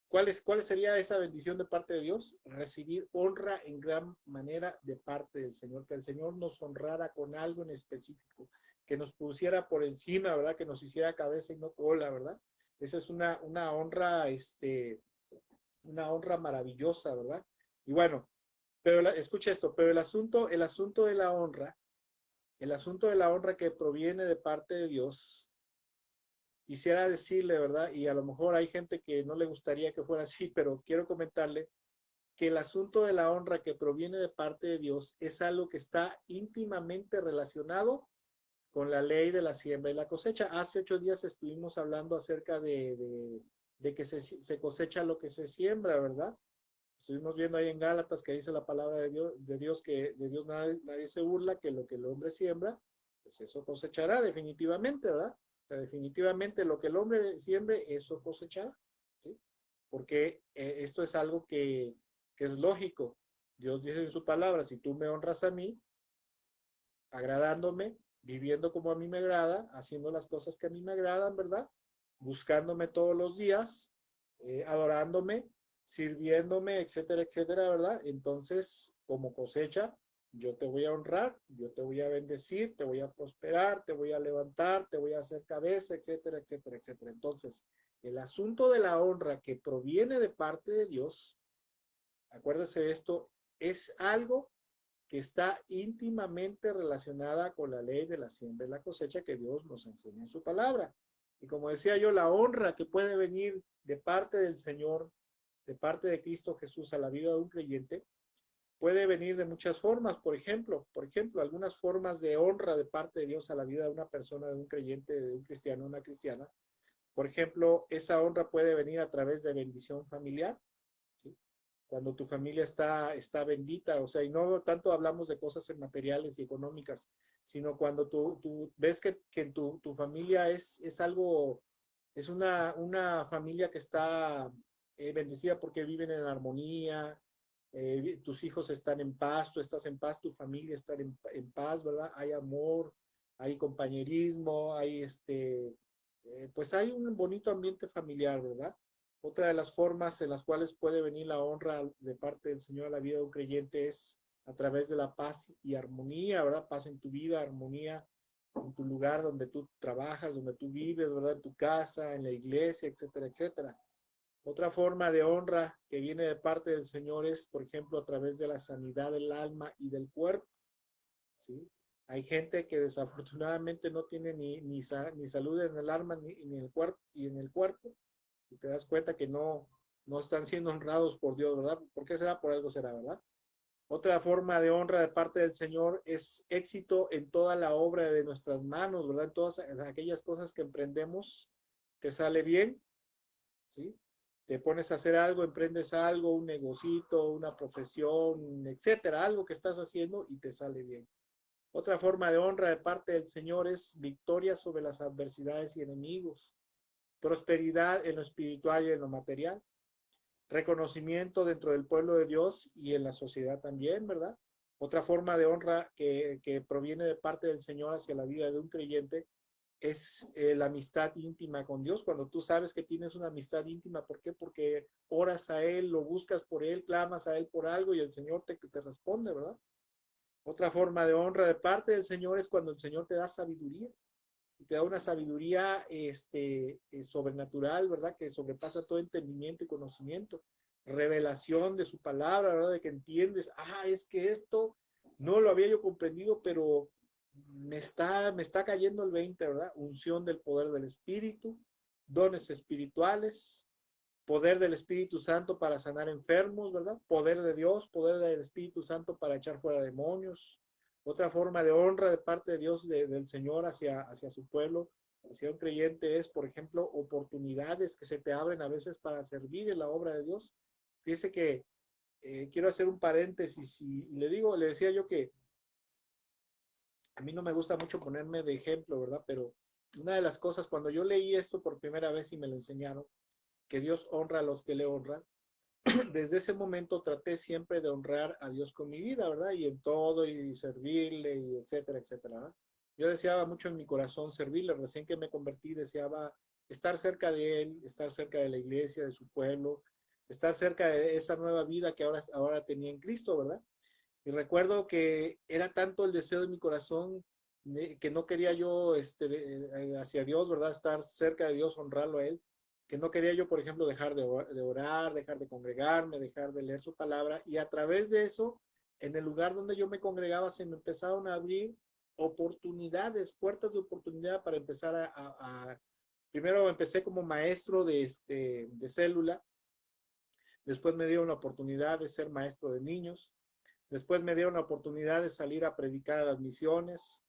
¿Cuál sería esa bendición de parte de Dios? Recibir honra en gran manera de parte del Señor, que el Señor nos honrara con algo en específico, que nos pusiera por encima, ¿verdad? Que nos hiciera cabeza y no cola, ¿verdad? Esa es una honra maravillosa, ¿verdad? Y bueno, pero escucha esto, pero el asunto de la honra que proviene de parte de Dios, quisiera decirle, ¿verdad? Y a lo mejor hay gente que no le gustaría que fuera así, pero quiero comentarle que el asunto de la honra que proviene de parte de Dios es algo que está íntimamente relacionado con la ley de la siembra y la cosecha. Hace 8 días estuvimos hablando acerca de que se cosecha lo que se siembra, ¿verdad? Estuvimos viendo ahí en Gálatas que dice la palabra de Dios que de Dios nadie se burla, que lo que el hombre siembra, pues eso cosechará definitivamente, ¿verdad? O sea, definitivamente lo que el hombre siembre, eso cosechará, ¿sí? Porque esto es algo que es lógico. Dios dice en su palabra, si tú me honras a mí, agradándome, viviendo como a mí me agrada, haciendo las cosas que a mí me agradan, ¿verdad? Buscándome todos los días, adorándome, sirviéndome, etcétera, etcétera, ¿verdad? Entonces, como cosecha, yo te voy a honrar, yo te voy a bendecir, te voy a prosperar, te voy a levantar, te voy a hacer cabeza, etcétera, etcétera, etcétera. Entonces, el asunto de la honra que proviene de parte de Dios, acuérdese de esto, es algo que está íntimamente relacionada con la ley de la siembra y la cosecha que Dios nos enseña en su palabra. Y como decía yo, la honra que puede venir de parte del Señor, de parte de Cristo Jesús a la vida de un creyente, puede venir de muchas formas. Por ejemplo, algunas formas de honra de parte de Dios a la vida de una persona, de un creyente, de un cristiano, una cristiana. Por ejemplo, esa honra puede venir a través de bendición familiar, ¿sí? Cuando tu familia está bendita, o sea, y no tanto hablamos de cosas materiales y económicas, sino cuando tú ves que tu familia es algo, es una familia que está bendecida porque viven en armonía, tus hijos están en paz, tú estás en paz, tu familia está en paz, ¿verdad? Hay amor, hay compañerismo, pues hay un bonito ambiente familiar, ¿verdad? Otra de las formas en las cuales puede venir la honra de parte del Señor a la vida de un creyente es a través de la paz y armonía, ¿verdad? Paz en tu vida, armonía en tu lugar donde tú trabajas, donde tú vives, ¿verdad? En tu casa, en la iglesia, etcétera, etcétera. Otra forma de honra que viene de parte del Señor es, por ejemplo, a través de la sanidad del alma y del cuerpo, ¿sí? Hay gente que desafortunadamente no tiene ni salud en el alma ni en el cuerpo y en el cuerpo, y te das cuenta que no están siendo honrados por Dios, ¿verdad? ¿Por qué será? Por algo será, ¿verdad? Otra forma de honra de parte del Señor es éxito en toda la obra de nuestras manos, ¿verdad? En todas aquellas cosas que emprendemos, te sale bien, ¿sí? Te pones a hacer algo, emprendes algo, un negocito, una profesión, etcétera, algo que estás haciendo y te sale bien. Otra forma de honra de parte del Señor es victoria sobre las adversidades y enemigos, prosperidad en lo espiritual y en lo material, reconocimiento dentro del pueblo de Dios y en la sociedad también, ¿verdad? Otra forma de honra que proviene de parte del Señor hacia la vida de un creyente es la amistad íntima con Dios. Cuando tú sabes que tienes una amistad íntima, ¿por qué? Porque oras a Él, lo buscas por Él, clamas a Él por algo y el Señor te responde, ¿verdad? Otra forma de honra de parte del Señor es cuando el Señor te da sabiduría. Y te da una sabiduría sobrenatural, ¿verdad? Que sobrepasa todo entendimiento y conocimiento. Revelación de su palabra, ¿verdad? De que entiendes, es que esto no lo había yo comprendido, pero me está cayendo el 20, ¿verdad? Unción del poder del Espíritu, dones espirituales, poder del Espíritu Santo para sanar enfermos, ¿verdad? Poder de Dios, poder del Espíritu Santo para echar fuera demonios. Otra forma de honra de parte de Dios, del Señor hacia su pueblo, hacia un creyente es, por ejemplo, oportunidades que se te abren a veces para servir en la obra de Dios. Fíjese que quiero hacer un paréntesis y le decía yo que a mí no me gusta mucho ponerme de ejemplo, ¿verdad? Pero una de las cosas, cuando yo leí esto por primera vez y me lo enseñaron, que Dios honra a los que le honran, desde ese momento traté siempre de honrar a Dios con mi vida, ¿verdad? Y en todo, y servirle, y etcétera, etcétera, ¿verdad? Yo deseaba mucho en mi corazón servirle, recién que me convertí, deseaba estar cerca de Él, estar cerca de la iglesia, de su pueblo, estar cerca de esa nueva vida que ahora tenía en Cristo, ¿verdad? Y recuerdo que era tanto el deseo de mi corazón que no quería yo hacia Dios, ¿verdad? Estar cerca de Dios, honrarlo a Él, que no quería yo, por ejemplo, dejar de orar, dejar de congregarme, dejar de leer su palabra. Y a través de eso, en el lugar donde yo me congregaba, se me empezaron a abrir oportunidades, puertas de oportunidad para empezar primero empecé como maestro de célula, después me dieron la oportunidad de ser maestro de niños, después me dieron la oportunidad de salir a predicar a las misiones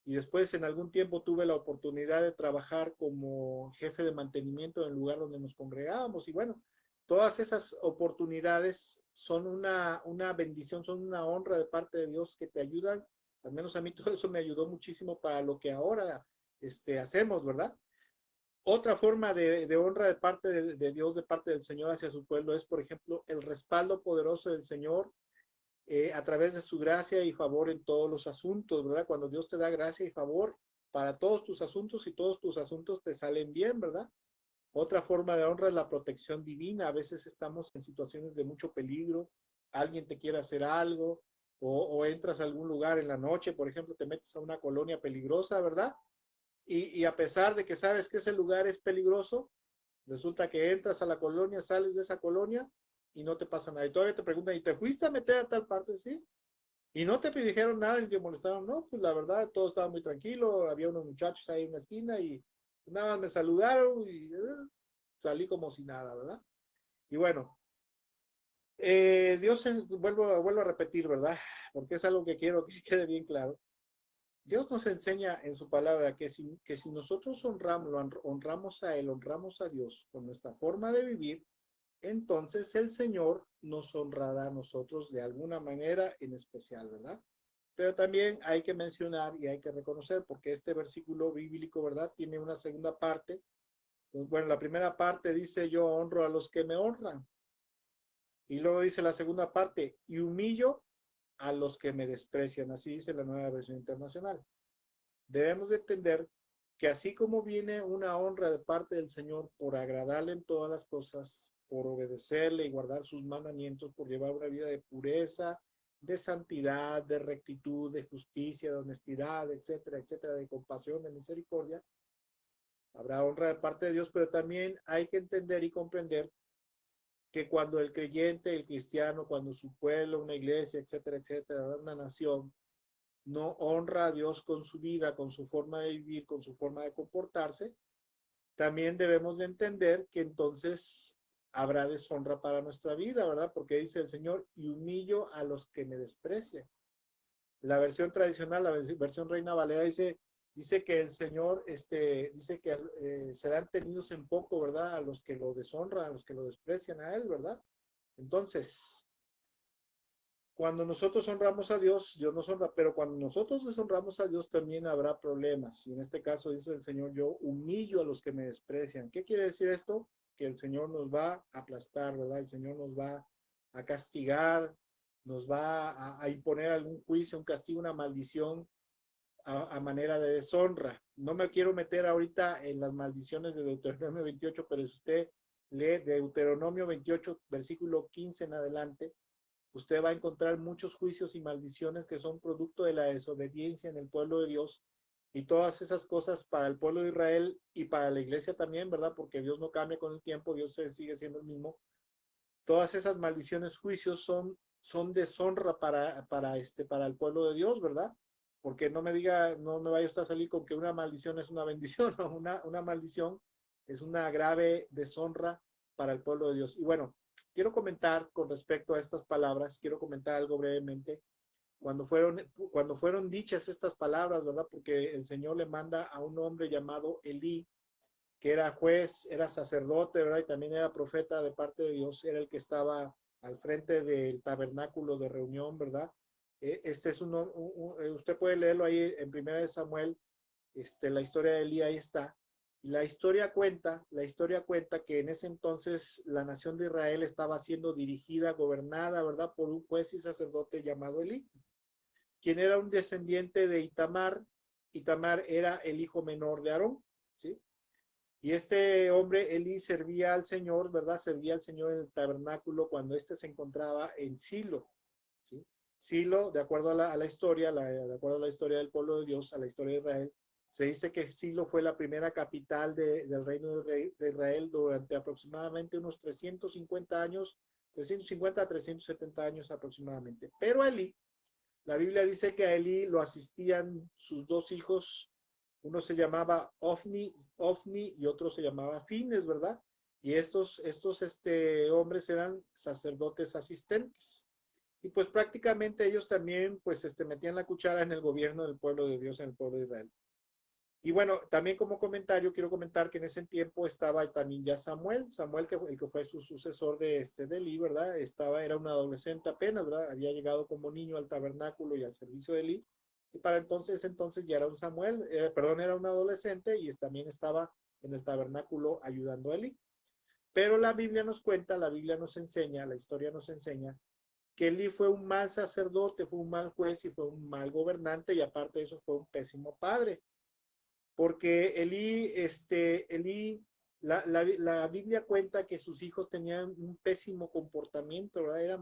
y después en algún tiempo tuve la oportunidad de trabajar como jefe de mantenimiento en el lugar donde nos congregábamos y bueno, todas esas oportunidades son una bendición, son una honra de parte de Dios que te ayudan, al menos a mí todo eso me ayudó muchísimo para lo que ahora hacemos, ¿verdad? Otra forma de honra de parte de Dios, de parte del Señor hacia su pueblo es, por ejemplo, el respaldo poderoso del Señor a través de su gracia y favor en todos los asuntos, ¿verdad? Cuando Dios te da gracia y favor para todos tus asuntos y todos tus asuntos te salen bien, ¿verdad? Otra forma de honra es la protección divina. A veces estamos en situaciones de mucho peligro, alguien te quiere hacer algo o entras a algún lugar en la noche, por ejemplo, te metes a una colonia peligrosa, ¿verdad? Y a pesar de que sabes que ese lugar es peligroso, resulta que entras a la colonia, sales de esa colonia y no te pasa nada. Y todavía te preguntan, ¿y te fuiste a meter a tal parte? Sí. Y no te dijeron nada ni te molestaron. No, pues la verdad, todo estaba muy tranquilo. Había unos muchachos ahí en una esquina y nada más me saludaron y salí como si nada, ¿verdad? Y bueno, Dios, vuelvo a repetir, ¿verdad? Porque es algo que quiero que quede bien claro. Dios nos enseña en su palabra que si nosotros honramos a Él, honramos a Dios con nuestra forma de vivir, entonces el Señor nos honrará a nosotros de alguna manera en especial, ¿verdad? Pero también hay que mencionar y hay que reconocer, porque este versículo bíblico, ¿verdad? Tiene una segunda parte. Pues, bueno, la primera parte dice, yo honro a los que me honran. Y luego dice la segunda parte, y humillo a los que me desprecian. Así dice la nueva versión internacional. Debemos de entender que así como viene una honra de parte del Señor por agradarle en todas las cosas, por obedecerle y guardar sus mandamientos, por llevar una vida de pureza de santidad, de rectitud, de justicia, de honestidad, etcétera, etcétera, de compasión, de misericordia. Habrá honra de parte de Dios, pero también hay que entender y comprender que cuando el creyente, el cristiano, cuando su pueblo, una iglesia, etcétera, etcétera, una nación, no honra a Dios con su vida, con su forma de vivir, con su forma de comportarse, también debemos de entender que entonces habrá deshonra para nuestra vida, ¿verdad? Porque dice el Señor, y humillo a los que me desprecian. La versión tradicional, la versión Reina Valera dice que el Señor, dice que serán tenidos en poco, ¿verdad? A los que lo deshonran, a los que lo desprecian a Él, ¿verdad? Entonces, cuando nosotros honramos a Dios, Dios nos honra, pero cuando nosotros deshonramos a Dios también habrá problemas. Y en este caso dice el Señor, yo humillo a los que me desprecian. ¿Qué quiere decir esto? Que el Señor nos va a aplastar, ¿verdad? El Señor nos va a castigar, nos va a imponer algún juicio, un castigo, una maldición a manera de deshonra. No me quiero meter ahorita en las maldiciones de Deuteronomio 28, pero si usted lee Deuteronomio 28, versículo 15 en adelante, usted va a encontrar muchos juicios y maldiciones que son producto de la desobediencia en el pueblo de Dios y todas esas cosas para el pueblo de Israel y para la iglesia también, ¿verdad? Porque Dios no cambia con el tiempo, Dios sigue siendo el mismo. Todas esas maldiciones, juicios son deshonra para el pueblo de Dios, ¿verdad? Porque no me diga, no me vaya usted a salir con que una maldición es una bendición, ¿no? Una maldición es una grave deshonra para el pueblo de Dios. Y bueno, quiero comentar con respecto a estas palabras, quiero comentar algo brevemente. Cuando fueron dichas estas palabras, ¿verdad? Porque el Señor le manda a un hombre llamado Elí, que era juez, era sacerdote, ¿verdad? Y también era profeta de parte de Dios, era el que estaba al frente del tabernáculo de reunión, ¿verdad? Este es usted puede leerlo ahí en Primera de Samuel, la historia de Elí ahí está. Y la historia cuenta que en ese entonces la nación de Israel estaba siendo dirigida, gobernada, ¿verdad? Por un juez y sacerdote llamado Elí, quien era un descendiente de Itamar. Itamar era el hijo menor de Aarón, ¿sí? Y este hombre, Elí, servía al Señor, ¿verdad? Servía al Señor en el tabernáculo cuando éste se encontraba en Silo, ¿sí? Silo, de acuerdo a la historia, de acuerdo a la historia del pueblo de Dios, a la historia de Israel, se dice que Silo fue la primera capital del reino de Israel durante aproximadamente unos 350 años, 350 a 370 años aproximadamente. Pero Elí, la Biblia dice que a Elí lo asistían sus dos hijos, uno se llamaba Ofni y otro se llamaba Fines, ¿verdad? Y estos hombres eran sacerdotes asistentes. Y pues prácticamente ellos también pues metían la cuchara en el gobierno del pueblo de Dios, en el pueblo de Israel. Y bueno, también como comentario, quiero comentar que en ese tiempo estaba también ya Samuel el que fue su sucesor de Eli, ¿verdad? Era un adolescente apenas, ¿verdad? Había llegado como niño al tabernáculo y al servicio de Eli. Y para entonces ya era un era un adolescente y también estaba en el tabernáculo ayudando a Eli. Pero la Biblia nos cuenta, la Biblia nos enseña, la historia nos enseña que Eli fue un mal sacerdote, fue un mal juez y fue un mal gobernante y aparte de eso fue un pésimo padre porque Elí, la Biblia cuenta que sus hijos tenían un pésimo comportamiento, ¿verdad?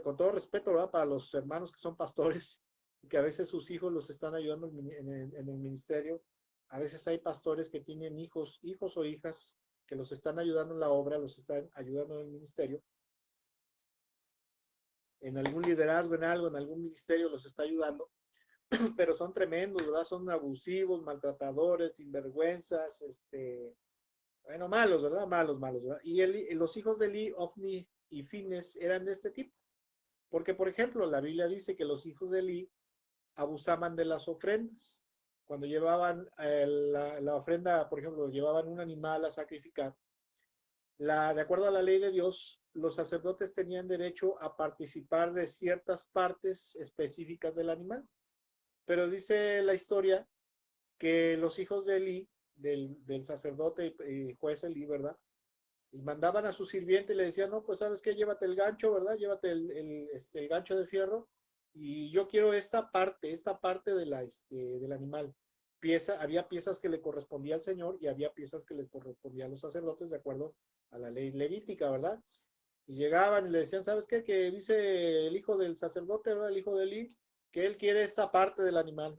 Con todo respeto, ¿verdad? Para los hermanos que son pastores, que a veces sus hijos los están ayudando en el ministerio. A veces hay pastores que tienen hijos o hijas que los están ayudando en la obra, los están ayudando en el ministerio, en algún liderazgo, en algo, en algún ministerio los está ayudando pero son tremendos, ¿verdad? Son abusivos, maltratadores, sinvergüenzas, bueno, malos, ¿verdad? Malos, ¿verdad? Y los hijos de Eli, Ofni y Fines eran de este tipo. Porque, por ejemplo, la Biblia dice que los hijos de Eli abusaban de las ofrendas. Cuando llevaban la ofrenda, por ejemplo, llevaban un animal a sacrificar, de acuerdo a la ley de Dios, los sacerdotes tenían derecho a participar de ciertas partes específicas del animal. Pero dice la historia que los hijos de Eli, del sacerdote y juez Eli, ¿verdad? Y mandaban a su sirviente y le decían, no, pues sabes qué, llévate el gancho, ¿verdad? Llévate el gancho de fierro y yo quiero esta parte del animal. Había piezas que le correspondía al Señor y había piezas que les correspondía a los sacerdotes de acuerdo a la ley levítica, ¿verdad? Y llegaban y le decían, ¿sabes qué? Que dice el hijo del sacerdote, ¿verdad? El hijo de Eli, que él quiere esta parte del animal.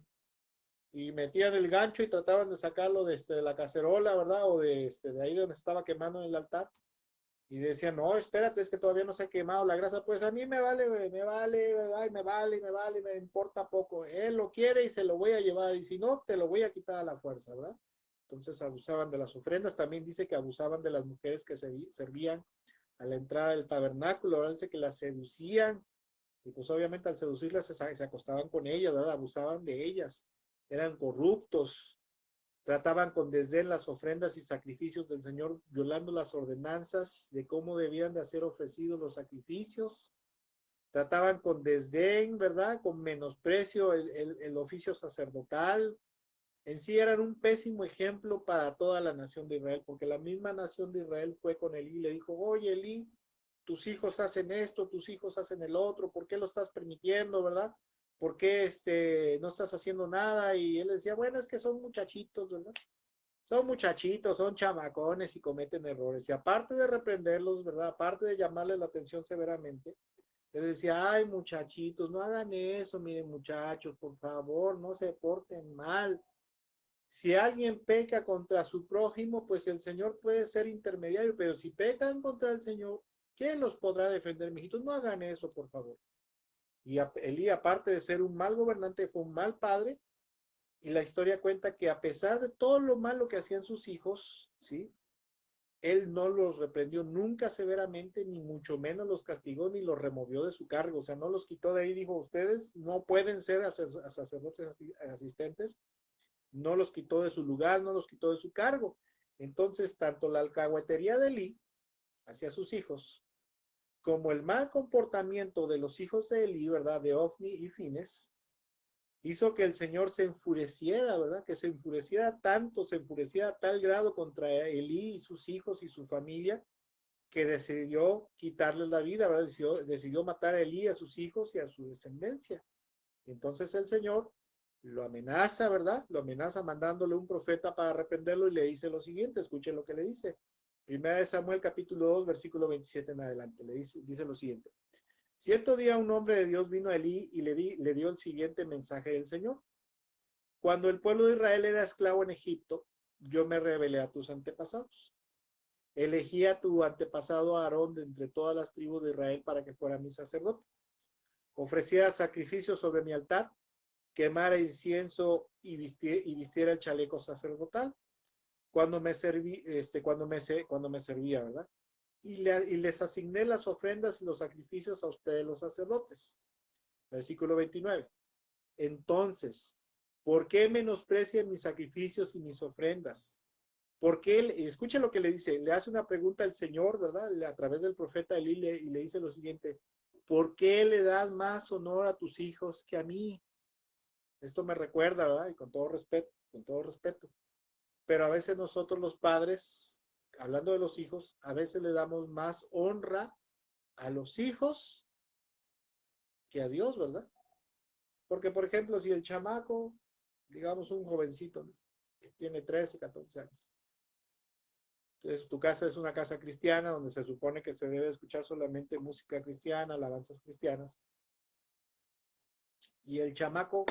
Y metían el gancho y trataban de sacarlo de la cacerola, ¿verdad? O de ahí donde estaba quemando en el altar. Y decían, no, espérate, es que todavía no se ha quemado la grasa. Pues a mí me vale, güey, me vale, ¿verdad? Y me vale, y me vale, y me importa poco. Él lo quiere y se lo voy a llevar. Y si no, te lo voy a quitar a la fuerza, ¿verdad? Entonces abusaban de las ofrendas. También dice que abusaban de las mujeres que se servían a la entrada del tabernáculo, ¿verdad? Dice que las seducían. Y pues obviamente al seducirlas se acostaban con ellas, ¿verdad? Abusaban de ellas. Eran corruptos, trataban con desdén las ofrendas y sacrificios del Señor, violando las ordenanzas de cómo debían de ser ofrecidos los sacrificios. Trataban con desdén, ¿verdad? Con menosprecio el oficio sacerdotal. En sí eran un pésimo ejemplo para toda la nación de Israel, porque la misma nación de Israel fue con Elí y le dijo, oye Elí, tus hijos hacen esto, tus hijos hacen el otro, ¿por qué lo estás permitiendo, verdad? ¿Por qué no estás haciendo nada? Y él decía, bueno, es que son muchachitos, ¿verdad? Son muchachitos, son chamacones y cometen errores. Y aparte de reprenderlos, ¿verdad? Aparte de llamarles la atención severamente, les decía, ay, muchachitos, no hagan eso, miren, muchachos, por favor, no se porten mal. Si alguien peca contra su prójimo, pues el Señor puede ser intermediario, pero si pecan contra el Señor, ¿quién los podrá defender, mijitos? No hagan eso, por favor. Y Elí, aparte de ser un mal gobernante, fue un mal padre. Y la historia cuenta que a pesar de todo lo malo que hacían sus hijos, ¿sí? Él no los reprendió nunca severamente, ni mucho menos los castigó, ni los removió de su cargo. O sea, no los quitó de ahí, dijo, ustedes no pueden ser sacerdotes asistentes, no los quitó de su lugar, no los quitó de su cargo. Entonces, tanto la alcahuetería de Elí hacia sus hijos, como el mal comportamiento de los hijos de Elí, ¿verdad? De Ofni y Fines, hizo que el Señor se enfureciera, ¿verdad? Que se enfureciera tanto, se enfureciera a tal grado contra Elí y sus hijos y su familia, que decidió quitarles la vida, ¿verdad? Decidió matar a Elí, a sus hijos y a su descendencia. Entonces el Señor lo amenaza, ¿verdad? Lo amenaza mandándole un profeta para arrepentirlo y le dice lo siguiente, escuchen lo que le dice. Primera de Samuel capítulo 2, versículo 27 en adelante, dice lo siguiente. Cierto día un hombre de Dios vino a Elí y le dio el siguiente mensaje del Señor. Cuando el pueblo de Israel era esclavo en Egipto, yo me revelé a tus antepasados. Elegí a tu antepasado Aarón de entre todas las tribus de Israel para que fuera mi sacerdote. Ofreciera sacrificios sobre mi altar, quemara incienso y vistiera el chaleco sacerdotal cuando me servía, ¿verdad? Y les asigné las ofrendas y los sacrificios a ustedes los sacerdotes. Versículo 29. Entonces, ¿por qué menosprecian mis sacrificios y mis ofrendas? Porque él, escucha lo que le dice, le hace una pregunta al Señor, ¿verdad? A través del profeta Elí y le dice lo siguiente, ¿por qué le das más honor a tus hijos que a mí? Esto me recuerda, ¿verdad? Y con todo respeto. Pero a veces nosotros los padres, hablando de los hijos, a veces le damos más honra a los hijos que a Dios, ¿verdad? Porque, por ejemplo, si el chamaco, digamos un jovencito, ¿no? Que tiene 13, 14 años, entonces tu casa es una casa cristiana donde se supone que se debe escuchar solamente música cristiana, alabanzas cristianas, y el chamaco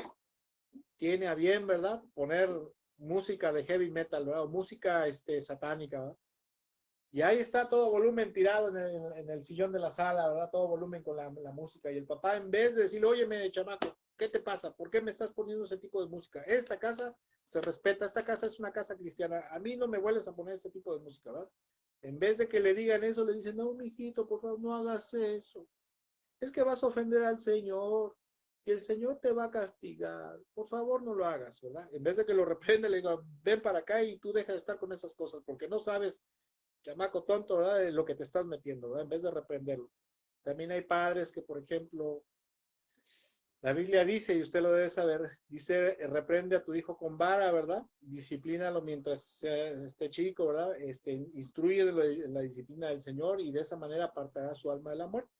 tiene a bien, ¿verdad? Poner música de heavy metal, ¿verdad? O música satánica, ¿verdad? Y ahí está todo volumen tirado en el sillón de la sala, ¿verdad? Todo volumen con la música. Y el papá, en vez de decirle, óyeme, chamaco, ¿qué te pasa? ¿Por qué me estás poniendo ese tipo de música? Esta casa se respeta, esta casa es una casa cristiana. A mí no me vuelves a poner este tipo de música, ¿verdad? En vez de que le digan eso, le dicen, no, mijito, por favor, no hagas eso. Es que vas a ofender al Señor y el Señor te va a castigar. Por favor, no lo hagas, ¿verdad? En vez de que lo reprenda, le digan, ven para acá y tú deja de estar con esas cosas porque no sabes, chamaco tonto, ¿verdad? De lo que te estás metiendo, ¿verdad? En vez de reprenderlo. También hay padres que, por ejemplo, la Biblia dice, y usted lo debe saber, dice, reprende a tu hijo con vara, ¿verdad? Disciplínalo mientras esté chico, ¿verdad? Instruye en la disciplina del Señor y de esa manera apartará su alma de la muerte.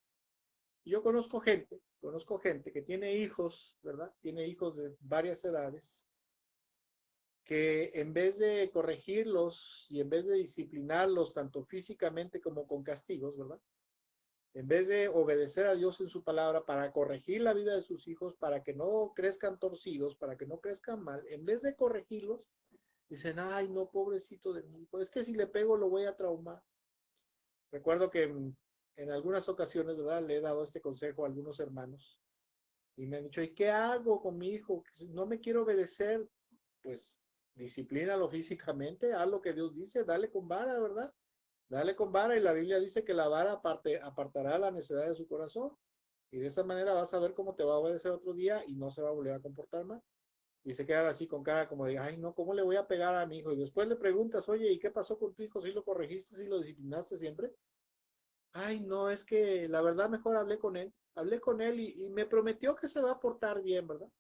Y yo conozco gente que tiene hijos, ¿verdad? Tiene hijos de varias edades, que en vez de corregirlos y en vez de disciplinarlos tanto físicamente como con castigos, ¿verdad? en vez de obedecer a Dios en su palabra para corregir la vida de sus hijos, para que no crezcan torcidos, para que no crezcan mal, en vez de corregirlos, dicen, ay, no, pobrecito de mí, pues es que si le pego lo voy a traumar. Recuerdo que en algunas ocasiones, ¿verdad? Le he dado este consejo a algunos hermanos y me han dicho, ¿y qué hago con mi hijo? Si no me quiero obedecer, pues disciplínalo físicamente, haz lo que Dios dice, dale con vara, ¿verdad? Dale con vara y la Biblia dice que la vara apartará la necedad de su corazón. Y de esa manera vas a ver cómo te va a obedecer otro día y no se va a volver a comportar mal. Y se queda así con cara como de, ay, no, ¿cómo le voy a pegar a mi hijo? Y después le preguntas, oye, ¿y qué pasó con tu hijo? ¿Si lo corregiste, si lo disciplinaste siempre? Ay, no, es que la verdad mejor hablé con él y me prometió que se va a portar bien, ¿verdad?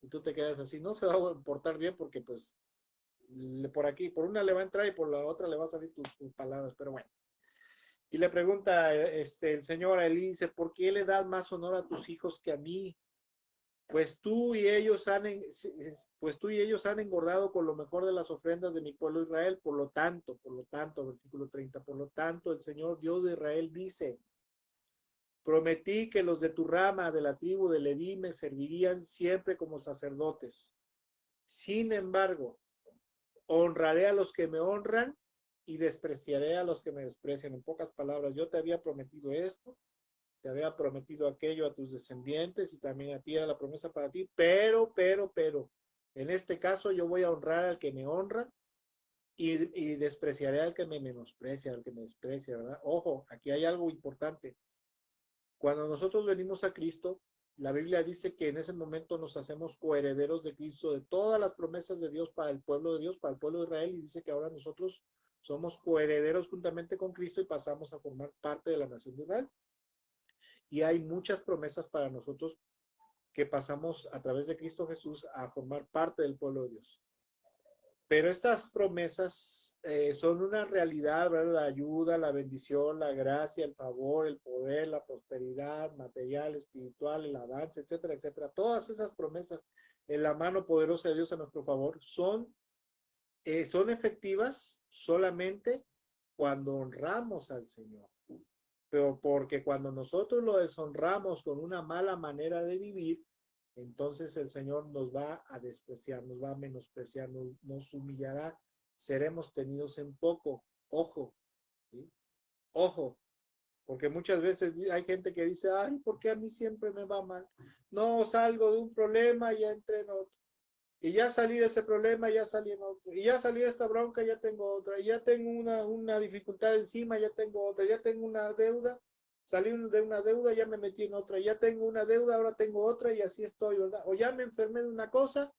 Y tú te quedas así, no se va a portar bien porque pues por aquí, por una le va a entrar y por la otra le va a salir tus palabras, pero bueno. Y le pregunta el señor a Elí, dice, ¿por qué le das más honor a tus hijos que a mí? Pues tú y ellos pues tú y ellos han engordado con lo mejor de las ofrendas de mi pueblo Israel, por lo tanto, versículo 30, por lo tanto, el Señor Dios de Israel dice, prometí que los de tu rama, de la tribu de Leví, me servirían siempre como sacerdotes. Sin embargo, honraré a los que me honran y despreciaré a los que me desprecian. En pocas palabras, yo te había prometido esto, te había prometido aquello a tus descendientes y también a ti era la promesa para ti, pero, en este caso yo voy a honrar al que me honra y despreciaré al que me menosprecia, al que me desprecia, ¿verdad? Ojo, aquí hay algo importante. Cuando nosotros venimos a Cristo, la Biblia dice que en ese momento nos hacemos coherederos de Cristo, de todas las promesas de Dios para el pueblo de Dios, para el pueblo de Israel, y dice que ahora nosotros somos coherederos juntamente con Cristo y pasamos a formar parte de la nación de Israel. Y hay muchas promesas para nosotros que pasamos a través de Cristo Jesús a formar parte del pueblo de Dios. Pero estas promesas son una realidad, ¿verdad? La ayuda, la bendición, la gracia, el favor, el poder, la prosperidad material, espiritual, el avance, etcétera, etcétera. Todas esas promesas en la mano poderosa de Dios a nuestro favor son efectivas solamente cuando honramos al Señor. Pero porque cuando nosotros lo deshonramos con una mala manera de vivir, entonces el Señor nos va a despreciar, nos va a menospreciar, nos humillará, seremos tenidos en poco. Ojo, ¿sí? Ojo, porque muchas veces hay gente que dice, ay, ¿por qué a mí siempre me va mal? No salgo de un problema y ya entré en otro. Y ya salí de ese problema, ya salí en otro. Y ya salí de esta bronca, ya tengo otra. Y ya tengo una dificultad encima, ya tengo otra. Ya tengo una deuda, salí de una deuda, ya me metí en otra. Ya tengo una deuda, ahora tengo otra y así estoy, ¿verdad? O ya me enfermé de una cosa,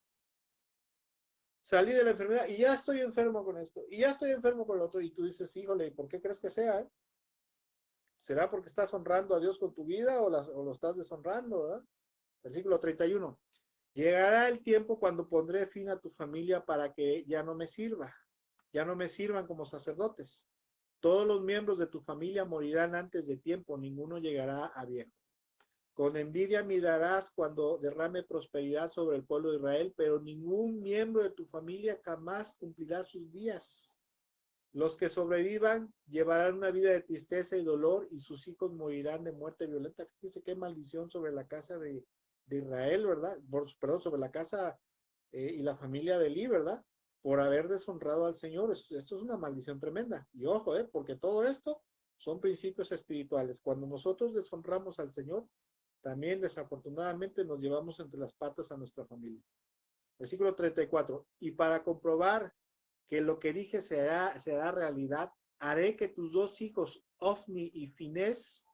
salí de la enfermedad y ya estoy enfermo con esto. Y ya estoy enfermo con lo otro. Y tú dices, híjole, ¿por qué crees que sea? ¿Será porque estás honrando a Dios con tu vida o lo estás deshonrando, ¿verdad? Versículo 31. Llegará el tiempo cuando pondré fin a tu familia para que ya no me sirva, ya no me sirvan como sacerdotes. Todos los miembros de tu familia morirán antes de tiempo, ninguno llegará a viejo. Con envidia mirarás cuando derrame prosperidad sobre el pueblo de Israel, pero ningún miembro de tu familia jamás cumplirá sus días. Los que sobrevivan llevarán una vida de tristeza y dolor y sus hijos morirán de muerte violenta. Fíjese qué maldición sobre la casa de Israel, ¿verdad? Perdón, sobre la casa y la familia de Eli, ¿verdad? Por haber deshonrado al Señor. Esto es una maldición tremenda. Y ojo, porque todo esto son principios espirituales. Cuando nosotros deshonramos al Señor, también desafortunadamente nos llevamos entre las patas a nuestra familia. Versículo 34. Y para comprobar que lo que dije será realidad, haré que tus dos hijos, Ofni y Finés,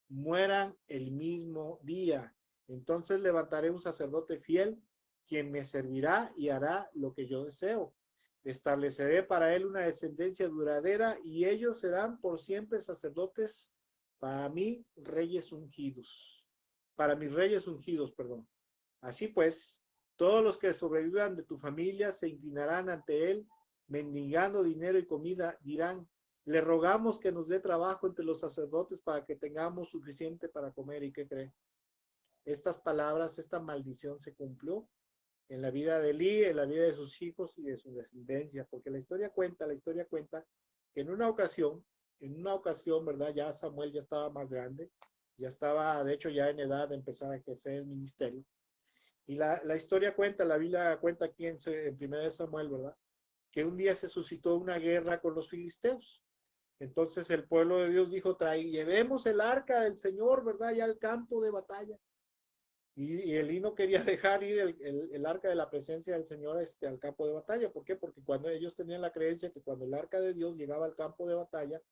mueran el mismo día. Entonces levantaré un sacerdote fiel, quien me servirá y hará lo que yo deseo. Estableceré para él una descendencia duradera y ellos serán por siempre sacerdotes para mí, reyes ungidos. Para mis reyes ungidos, perdón. Así pues, todos los que sobrevivan de tu familia se inclinarán ante él, mendigando dinero y comida, dirán, le rogamos que nos dé trabajo entre los sacerdotes para que tengamos suficiente para comer. ¿Y qué cree? Estas palabras, esta maldición se cumplió en la vida de Elí, en la vida de sus hijos y de su descendencia, porque la historia cuenta que en una ocasión en una ocasión, ¿verdad? Ya Samuel ya estaba más grande, ya estaba, de hecho, ya en edad de empezar a ejercer el ministerio. Y la historia cuenta, la Biblia cuenta aquí en 1 de Samuel, ¿verdad? Que un día se suscitó una guerra con los filisteos. Entonces el pueblo de Dios dijo, llevemos el arca del Señor, ¿verdad? Ya al campo de batalla. Y Elí no quería dejar ir el arca de la presencia del Señor al campo de batalla. ¿Por qué? Porque cuando ellos tenían la creencia que cuando el arca de Dios llegaba al campo de batalla,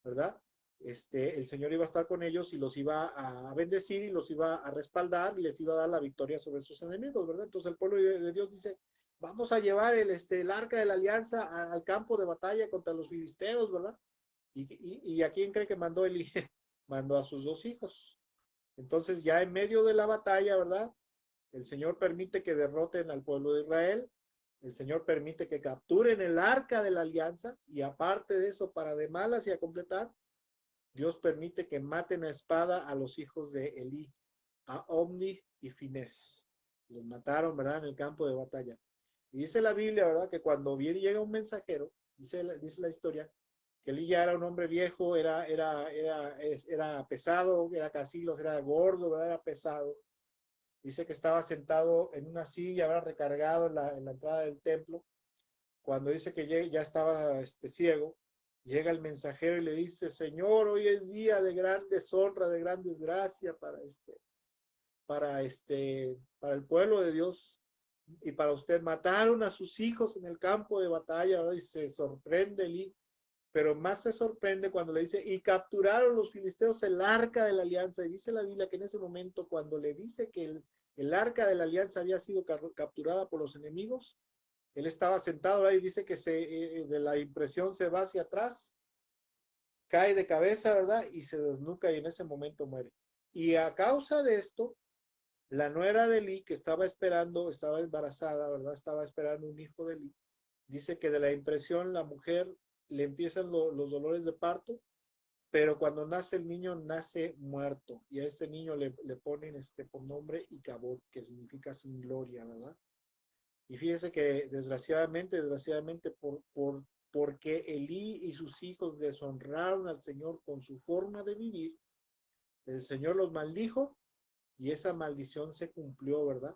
¿verdad? El Señor iba a estar con ellos y los iba a bendecir y los iba a respaldar y les iba a dar la victoria sobre sus enemigos, ¿verdad? Entonces el pueblo de Dios dice, vamos a llevar el arca de la alianza al campo de batalla contra los filisteos, ¿verdad? ¿Y a quién cree que mandó Elí? Mandó a sus dos hijos. Entonces ya en medio de la batalla, ¿verdad? El Señor permite que derroten al pueblo de Israel. El Señor permite que capturen el arca de la alianza y aparte de eso, para de malas y a completar, Dios permite que maten a espada a los hijos de Elí, a Omni y Finés. Los mataron, ¿verdad? En el campo de batalla. Y dice la Biblia, ¿verdad? Que cuando llega un mensajero, dice la historia, que Elí ya era un hombre viejo, era pesado, era casilos, era gordo, ¿verdad? Era pesado. Dice que estaba sentado en una silla, habrá recargado en la entrada del templo. Cuando dice que ya estaba ciego, llega el mensajero y le dice, Señor, hoy es día de gran deshonra, de gran desgracia para el pueblo de Dios y para usted. Mataron a sus hijos en el campo de batalla, ¿verdad? Y se sorprende Elí, pero más se sorprende cuando le dice, y capturaron los filisteos el arca de la alianza. Y dice la Biblia que en ese momento, cuando le dice que el arca de la alianza había sido capturada por los enemigos, él estaba sentado ahí, dice que de la impresión se va hacia atrás, cae de cabeza, ¿verdad? Y se desnuca y en ese momento muere. Y a causa de esto, la nuera de Elí, que estaba embarazada, ¿verdad? Estaba esperando un hijo de Elí, dice que de la impresión la mujer le empiezan los dolores de parto, pero cuando nace el niño nace muerto y a este niño le ponen por nombre Icabod, que significa sin gloria, ¿verdad? Y fíjese que desgraciadamente porque Elí y sus hijos deshonraron al Señor con su forma de vivir, el Señor los maldijo y esa maldición se cumplió, ¿verdad?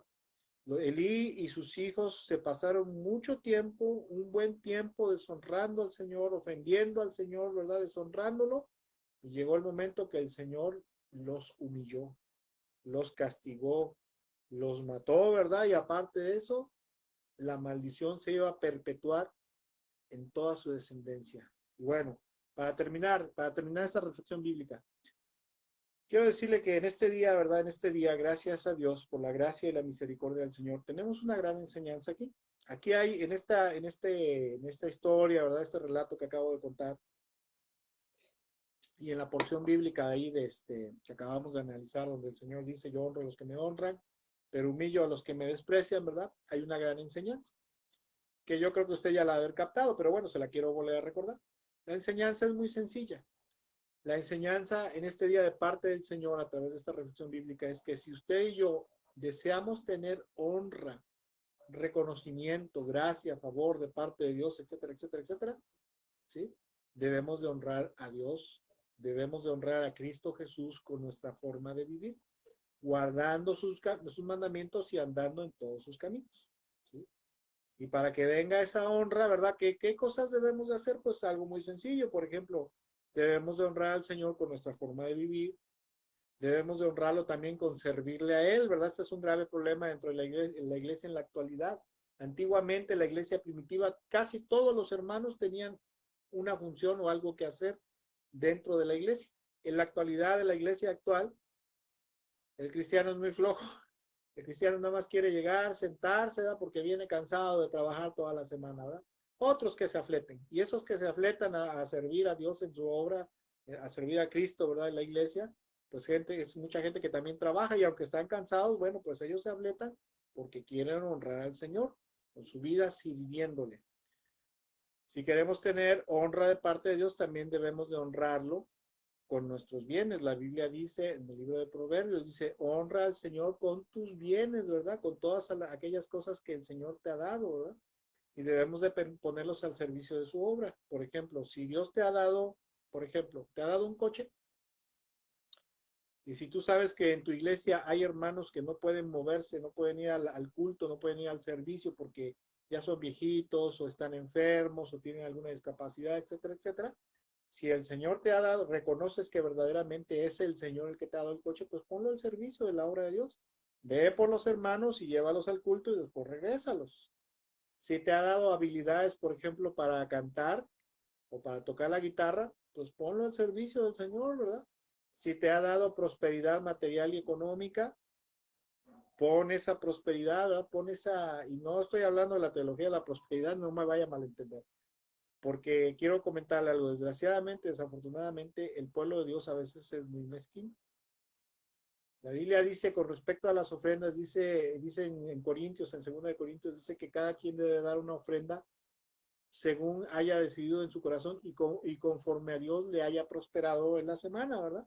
Elí y sus hijos se pasaron mucho tiempo, un buen tiempo deshonrando al Señor, ofendiendo al Señor, ¿verdad? Deshonrándolo. Y llegó el momento que el Señor los humilló, los castigó, los mató, ¿verdad? Y aparte de eso, la maldición se iba a perpetuar en toda su descendencia. Y bueno, para terminar esta reflexión bíblica, quiero decirle que en este día, ¿verdad? En este día, gracias a Dios por la gracia y la misericordia del Señor, tenemos una gran enseñanza aquí. Aquí hay, en esta historia, ¿verdad? Este relato que acabo de contar, y en la porción bíblica ahí que acabamos de analizar, donde el Señor dice, yo honro a los que me honran, pero humillo a los que me desprecian, ¿verdad? Hay una gran enseñanza que yo creo que usted ya la ha haber captado, pero bueno, se la quiero volver a recordar. La enseñanza es muy sencilla. La enseñanza en este día de parte del Señor a través de esta reflexión bíblica es que si usted y yo deseamos tener honra, reconocimiento, gracia, favor de parte de Dios, etcétera, etcétera, etcétera, ¿sí? Debemos de honrar a Dios, debemos de honrar a Cristo Jesús con nuestra forma de vivir, guardando sus mandamientos y andando en todos sus caminos, ¿sí? Y para que venga esa honra, ¿verdad? ¿Qué cosas debemos de hacer? Pues algo muy sencillo. Por ejemplo, debemos de honrar al Señor con nuestra forma de vivir. Debemos de honrarlo también con servirle a Él, ¿verdad? Este es un grave problema dentro de la iglesia en la actualidad. Antiguamente, la iglesia primitiva, casi todos los hermanos tenían una función o algo que hacer dentro de la iglesia. En la actualidad de la iglesia actual, el cristiano es muy flojo. El cristiano nada más quiere llegar, sentarse, ¿verdad? Porque viene cansado de trabajar toda la semana, ¿verdad? Otros que se afleten. Y esos que se afletan a servir a Dios en su obra, a servir a Cristo, ¿verdad? En la iglesia, pues es mucha gente que también trabaja y aunque están cansados, bueno, pues ellos se afletan porque quieren honrar al Señor con su vida sirviéndole. Si queremos tener honra de parte de Dios, también debemos de honrarlo con nuestros bienes. La Biblia dice en el libro de Proverbios, dice, honra al Señor con tus bienes, ¿verdad? Con todas aquellas cosas que el Señor te ha dado, ¿verdad? Y debemos de ponerlos al servicio de su obra. Por ejemplo, si Dios te ha dado Por ejemplo, te ha dado un coche y si tú sabes que en tu iglesia hay hermanos que no pueden moverse, no pueden ir al culto, no pueden ir al servicio porque ya son viejitos o están enfermos o tienen alguna discapacidad, etcétera, etcétera. Si el Señor te ha dado, reconoces que verdaderamente es el Señor el que te ha dado el coche, pues ponlo al servicio de la obra de Dios. Ve por los hermanos y llévalos al culto y después regrésalos. Si te ha dado habilidades, por ejemplo, para cantar o para tocar la guitarra, pues ponlo al servicio del Señor, ¿verdad? Si te ha dado prosperidad material y económica, pon esa prosperidad, ¿verdad? Pon esa, y no estoy hablando de la teología de la prosperidad, no me vaya a malentender, porque quiero comentarle algo, desgraciadamente, desafortunadamente, el pueblo de Dios a veces es muy mezquino. La Biblia dice con respecto a las ofrendas, dice en Corintios, en 2 de Corintios, dice que cada quien debe dar una ofrenda según haya decidido en su corazón y conforme a Dios le haya prosperado en la semana, ¿verdad?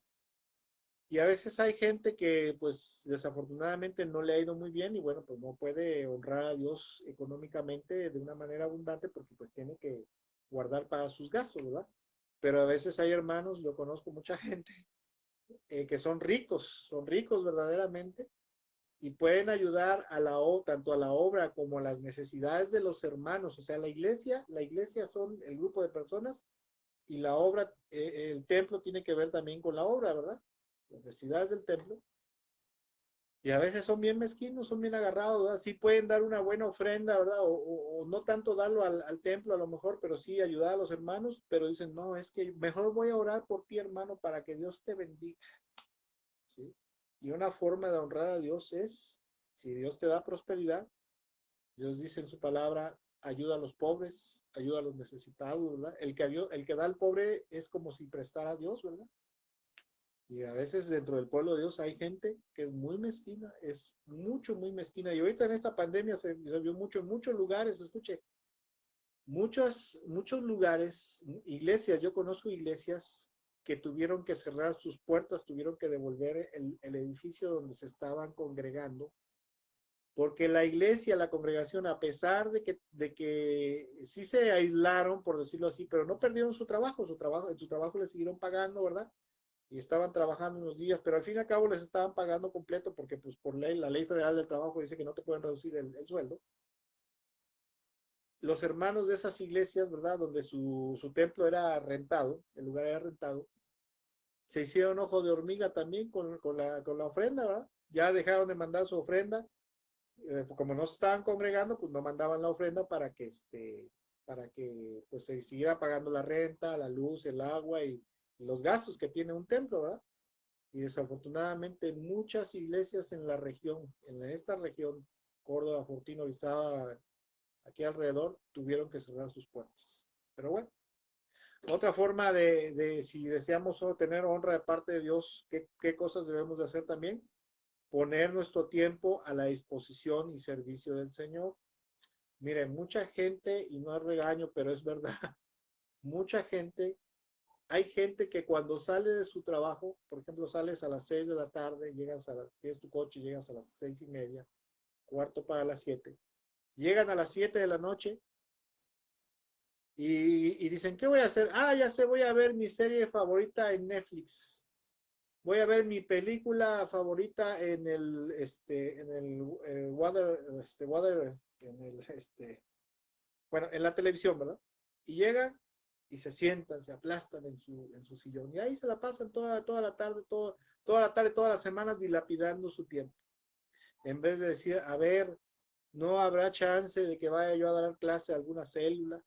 Y a veces hay gente que pues desafortunadamente no le ha ido muy bien y bueno, pues no puede honrar a Dios económicamente de una manera abundante porque pues tiene que guardar para sus gastos, ¿verdad? Pero a veces hay hermanos, yo conozco mucha gente que son ricos verdaderamente y pueden ayudar a tanto a la obra como a las necesidades de los hermanos. O sea, la iglesia son el grupo de personas y la obra, el templo tiene que ver también con la obra, ¿verdad? Las necesidades del templo. Y a veces son bien mezquinos, son bien agarrados, ¿verdad? Sí pueden dar una buena ofrenda, ¿verdad? O no tanto darlo al templo a lo mejor, pero sí ayudar a los hermanos, pero dicen, no, es que mejor voy a orar por ti, hermano, para que Dios te bendiga. ¿Sí? Y una forma de honrar a Dios es, si Dios te da prosperidad, Dios dice en su palabra, ayuda a los pobres, ayuda a los necesitados, ¿verdad? El que da al pobre es como si prestara a Dios, ¿verdad? Y a veces dentro del pueblo de Dios hay gente que es muy mezquina, es mucho, muy mezquina. Y ahorita en esta pandemia se vio mucho en muchos lugares, escuche, muchos lugares, iglesias, yo conozco iglesias que tuvieron que cerrar sus puertas, tuvieron que devolver el edificio donde se estaban congregando, porque la iglesia, la congregación, a pesar de que sí se aislaron, por decirlo así, pero no perdieron en su trabajo les siguieron pagando, ¿verdad? Y estaban trabajando unos días, pero al fin y al cabo les estaban pagando completo porque pues por ley, la ley federal del trabajo dice que no te pueden reducir el sueldo. Los hermanos de esas iglesias, ¿verdad? Donde su templo era rentado, el lugar era rentado, se hicieron ojo de hormiga también con la ofrenda, ¿verdad? Ya dejaron de mandar su ofrenda, como no se estaban congregando, pues no mandaban la ofrenda para que pues se siguiera pagando la renta, la luz, el agua y los gastos que tiene un templo, ¿verdad? Y desafortunadamente muchas iglesias en la región, en esta región, Córdoba, Fortino, Orizaba, aquí alrededor, tuvieron que cerrar sus puertas. Pero bueno, otra forma de si deseamos solo tener honra de parte de Dios, ¿qué cosas debemos de hacer también? Poner nuestro tiempo a la disposición y servicio del Señor. Miren, mucha gente, y no es regaño, pero es verdad, mucha gente, hay gente que cuando sale de su trabajo, por ejemplo, sales a las 6 de la tarde, tienes tu coche, llegas a las 6:30, cuarto para las 7, llegan a las 7 de la noche y dicen, ¿qué voy a hacer? Ah, ya sé, voy a ver mi serie favorita en Netflix. Voy a ver mi película favorita en el bueno, en la televisión, ¿verdad? Y llegan y se sientan, se aplastan en su sillón. Y ahí se la pasan toda la tarde, toda la tarde, todas las semanas dilapidando su tiempo. En vez de decir, a ver, no habrá chance de que vaya yo a dar clase a alguna célula,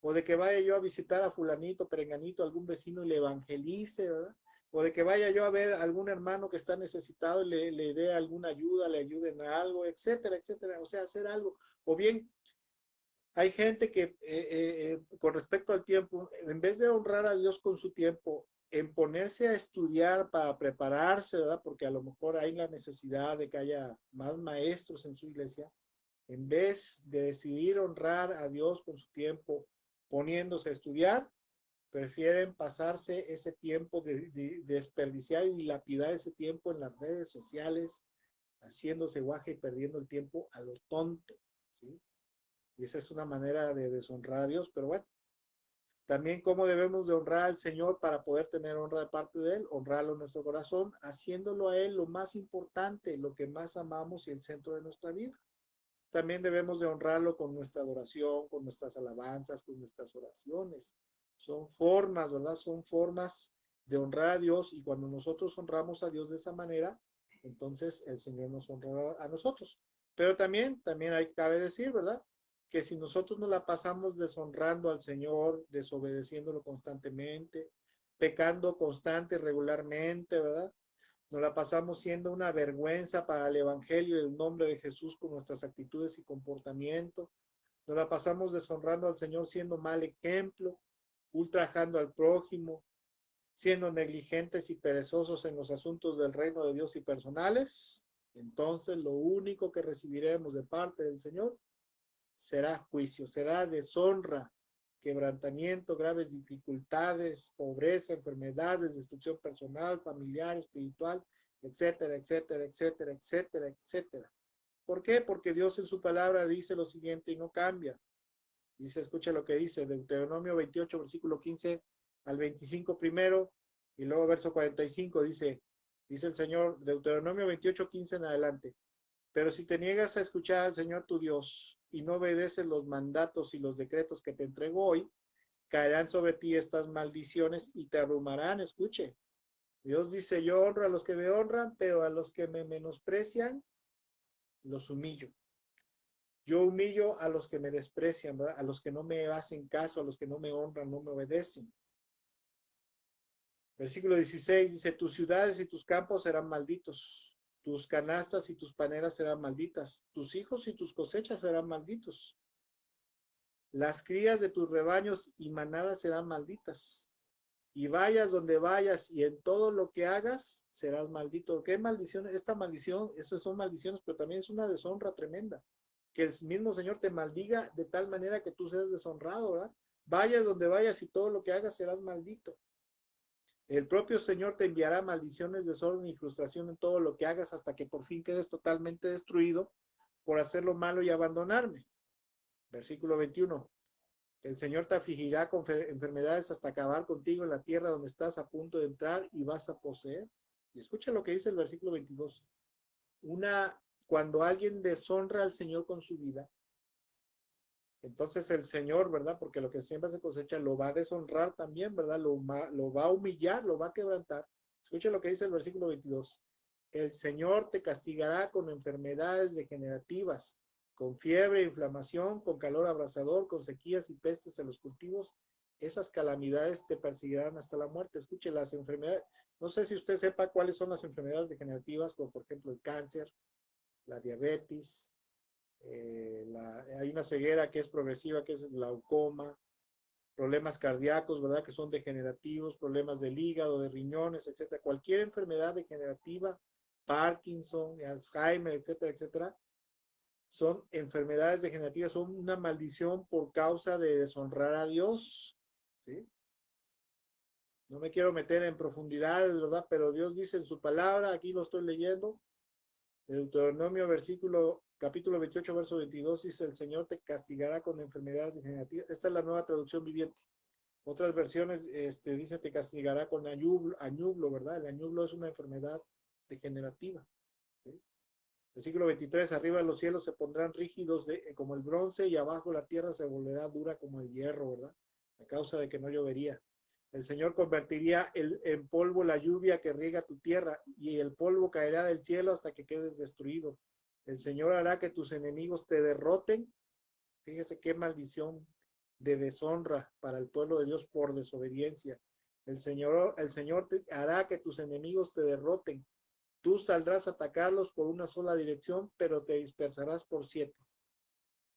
o de que vaya yo a visitar a fulanito, perenganito, algún vecino y le evangelice, ¿verdad? O de que vaya yo a ver a algún hermano que está necesitado y le dé alguna ayuda, le ayuden a algo, etcétera, etcétera. O sea, hacer algo. O bien, hay gente que con respecto al tiempo, en vez de honrar a Dios con su tiempo, en ponerse a estudiar para prepararse, ¿verdad? Porque a lo mejor hay la necesidad de que haya más maestros en su iglesia, en vez de decidir honrar a Dios con su tiempo, poniéndose a estudiar, prefieren pasarse ese tiempo de desperdiciar y dilapidar ese tiempo en las redes sociales, haciéndose guaje y perdiendo el tiempo a lo tonto, ¿sí? Y esa es una manera de deshonrar a Dios, pero bueno, También cómo debemos de honrar al Señor para poder tener honra de parte de Él, honrarlo en nuestro corazón, haciéndolo a Él lo más importante, lo que más amamos y el centro de nuestra vida. También debemos de honrarlo con nuestra adoración, con nuestras alabanzas, con nuestras oraciones. Son formas, ¿verdad? Son formas de honrar a Dios, y cuando nosotros honramos a Dios de esa manera, entonces el Señor nos honrará a nosotros. Pero también hay, cabe decir, ¿verdad? Que si nosotros nos la pasamos deshonrando al Señor, desobedeciéndolo constantemente, pecando constante y regularmente, ¿verdad? Nos la pasamos siendo una vergüenza para el Evangelio y el nombre de Jesús con nuestras actitudes y comportamiento. Nos la pasamos deshonrando al Señor siendo mal ejemplo, ultrajando al prójimo, siendo negligentes y perezosos en los asuntos del reino de Dios y personales. Entonces lo único que recibiremos de parte del Señor será juicio, será deshonra, quebrantamiento, graves dificultades, pobreza, enfermedades, destrucción personal, familiar, espiritual, etcétera, etcétera, etcétera, etcétera, etcétera. ¿Por qué? Porque Dios en su palabra dice lo siguiente y no cambia. Dice, escucha lo que dice, Deuteronomio 28, versículo 15 al 25 primero, y luego verso 45, dice el Señor, Deuteronomio 28, 15 en adelante. Pero si te niegas a escuchar al Señor tu Dios y no obedeces los mandatos y los decretos que te entrego hoy, caerán sobre ti estas maldiciones y te abrumarán. Escuche, Dios dice, yo honro a los que me honran, pero a los que me menosprecian, los humillo. Yo humillo a los que me desprecian, ¿verdad? A los que no me hacen caso, a los que no me honran, no me obedecen. Versículo 16 dice, tus ciudades y tus campos serán malditos, tus canastas y tus paneras serán malditas, tus hijos y tus cosechas serán malditos. Las crías de tus rebaños y manadas serán malditas. Y vayas donde vayas y en todo lo que hagas serás maldito. ¿Qué maldición? Esta maldición, esas son maldiciones, pero también es una deshonra tremenda. Que el mismo Señor te maldiga de tal manera que tú seas deshonrado, ¿verdad? Vayas donde vayas y todo lo que hagas serás maldito. El propio Señor te enviará maldiciones, desorden y frustración en todo lo que hagas hasta que por fin quedes totalmente destruido por hacer lo malo y abandonarme. Versículo 21. El Señor te afligirá con enfermedades hasta acabar contigo en la tierra donde estás a punto de entrar y vas a poseer. Y escucha lo que dice el versículo 22. Cuando alguien deshonra al Señor con su vida, entonces el Señor, ¿verdad? Porque lo que siempre se cosecha lo va a deshonrar también, ¿verdad? Lo va a humillar, lo va a quebrantar. Escucha lo que dice el versículo 22. El Señor te castigará con enfermedades degenerativas, con fiebre, inflamación, con calor abrasador, con sequías y pestes en los cultivos. Esas calamidades te perseguirán hasta la muerte. Escuche las enfermedades. No sé si usted sepa cuáles son las enfermedades degenerativas, como por ejemplo el cáncer, la diabetes, hay una ceguera que es progresiva, que es el glaucoma, problemas cardíacos, ¿verdad? Que son degenerativos, problemas del hígado, de riñones, etcétera. Cualquier enfermedad degenerativa, Parkinson, Alzheimer, etcétera, etcétera, son enfermedades degenerativas, son una maldición por causa de deshonrar a Dios, ¿sí? No me quiero meter en profundidades, ¿verdad? Pero Dios dice en su palabra, aquí lo estoy leyendo, Deuteronomio capítulo 28, verso 22, dice, el Señor te castigará con enfermedades degenerativas. Esta es la Nueva Traducción Viviente. Otras versiones dice, te castigará con añublo, ¿verdad? El añublo es una enfermedad degenerativa. ¿Sí? Versículo 23, arriba los cielos se pondrán rígidos como el bronce y abajo la tierra se volverá dura como el hierro, ¿verdad? A causa de que no llovería. El Señor convertiría en polvo la lluvia que riega tu tierra y el polvo caerá del cielo hasta que quedes destruido. El Señor hará que tus enemigos te derroten. Fíjese qué maldición de deshonra para el pueblo de Dios por desobediencia. El Señor hará que tus enemigos te derroten. Tú saldrás a atacarlos por una sola dirección, pero te dispersarás por 7.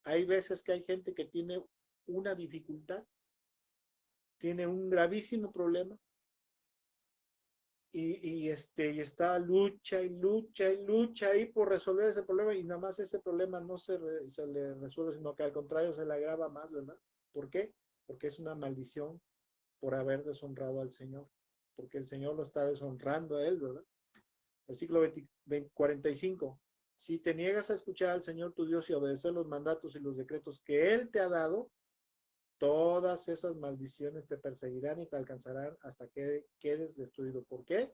Hay veces que hay gente que tiene una dificultad, tiene un gravísimo problema y está lucha y lucha y lucha ahí por resolver ese problema y nada más ese problema no se le resuelve, sino que al contrario se le agrava más, ¿verdad? ¿Por qué? Porque es una maldición por haber deshonrado al Señor, porque el Señor lo está deshonrando a él, ¿verdad? Versículo 45. Si te niegas a escuchar al Señor tu Dios y a obedecer los mandatos y los decretos que Él te ha dado, todas esas maldiciones te perseguirán y te alcanzarán hasta que quedes destruido. ¿Por qué?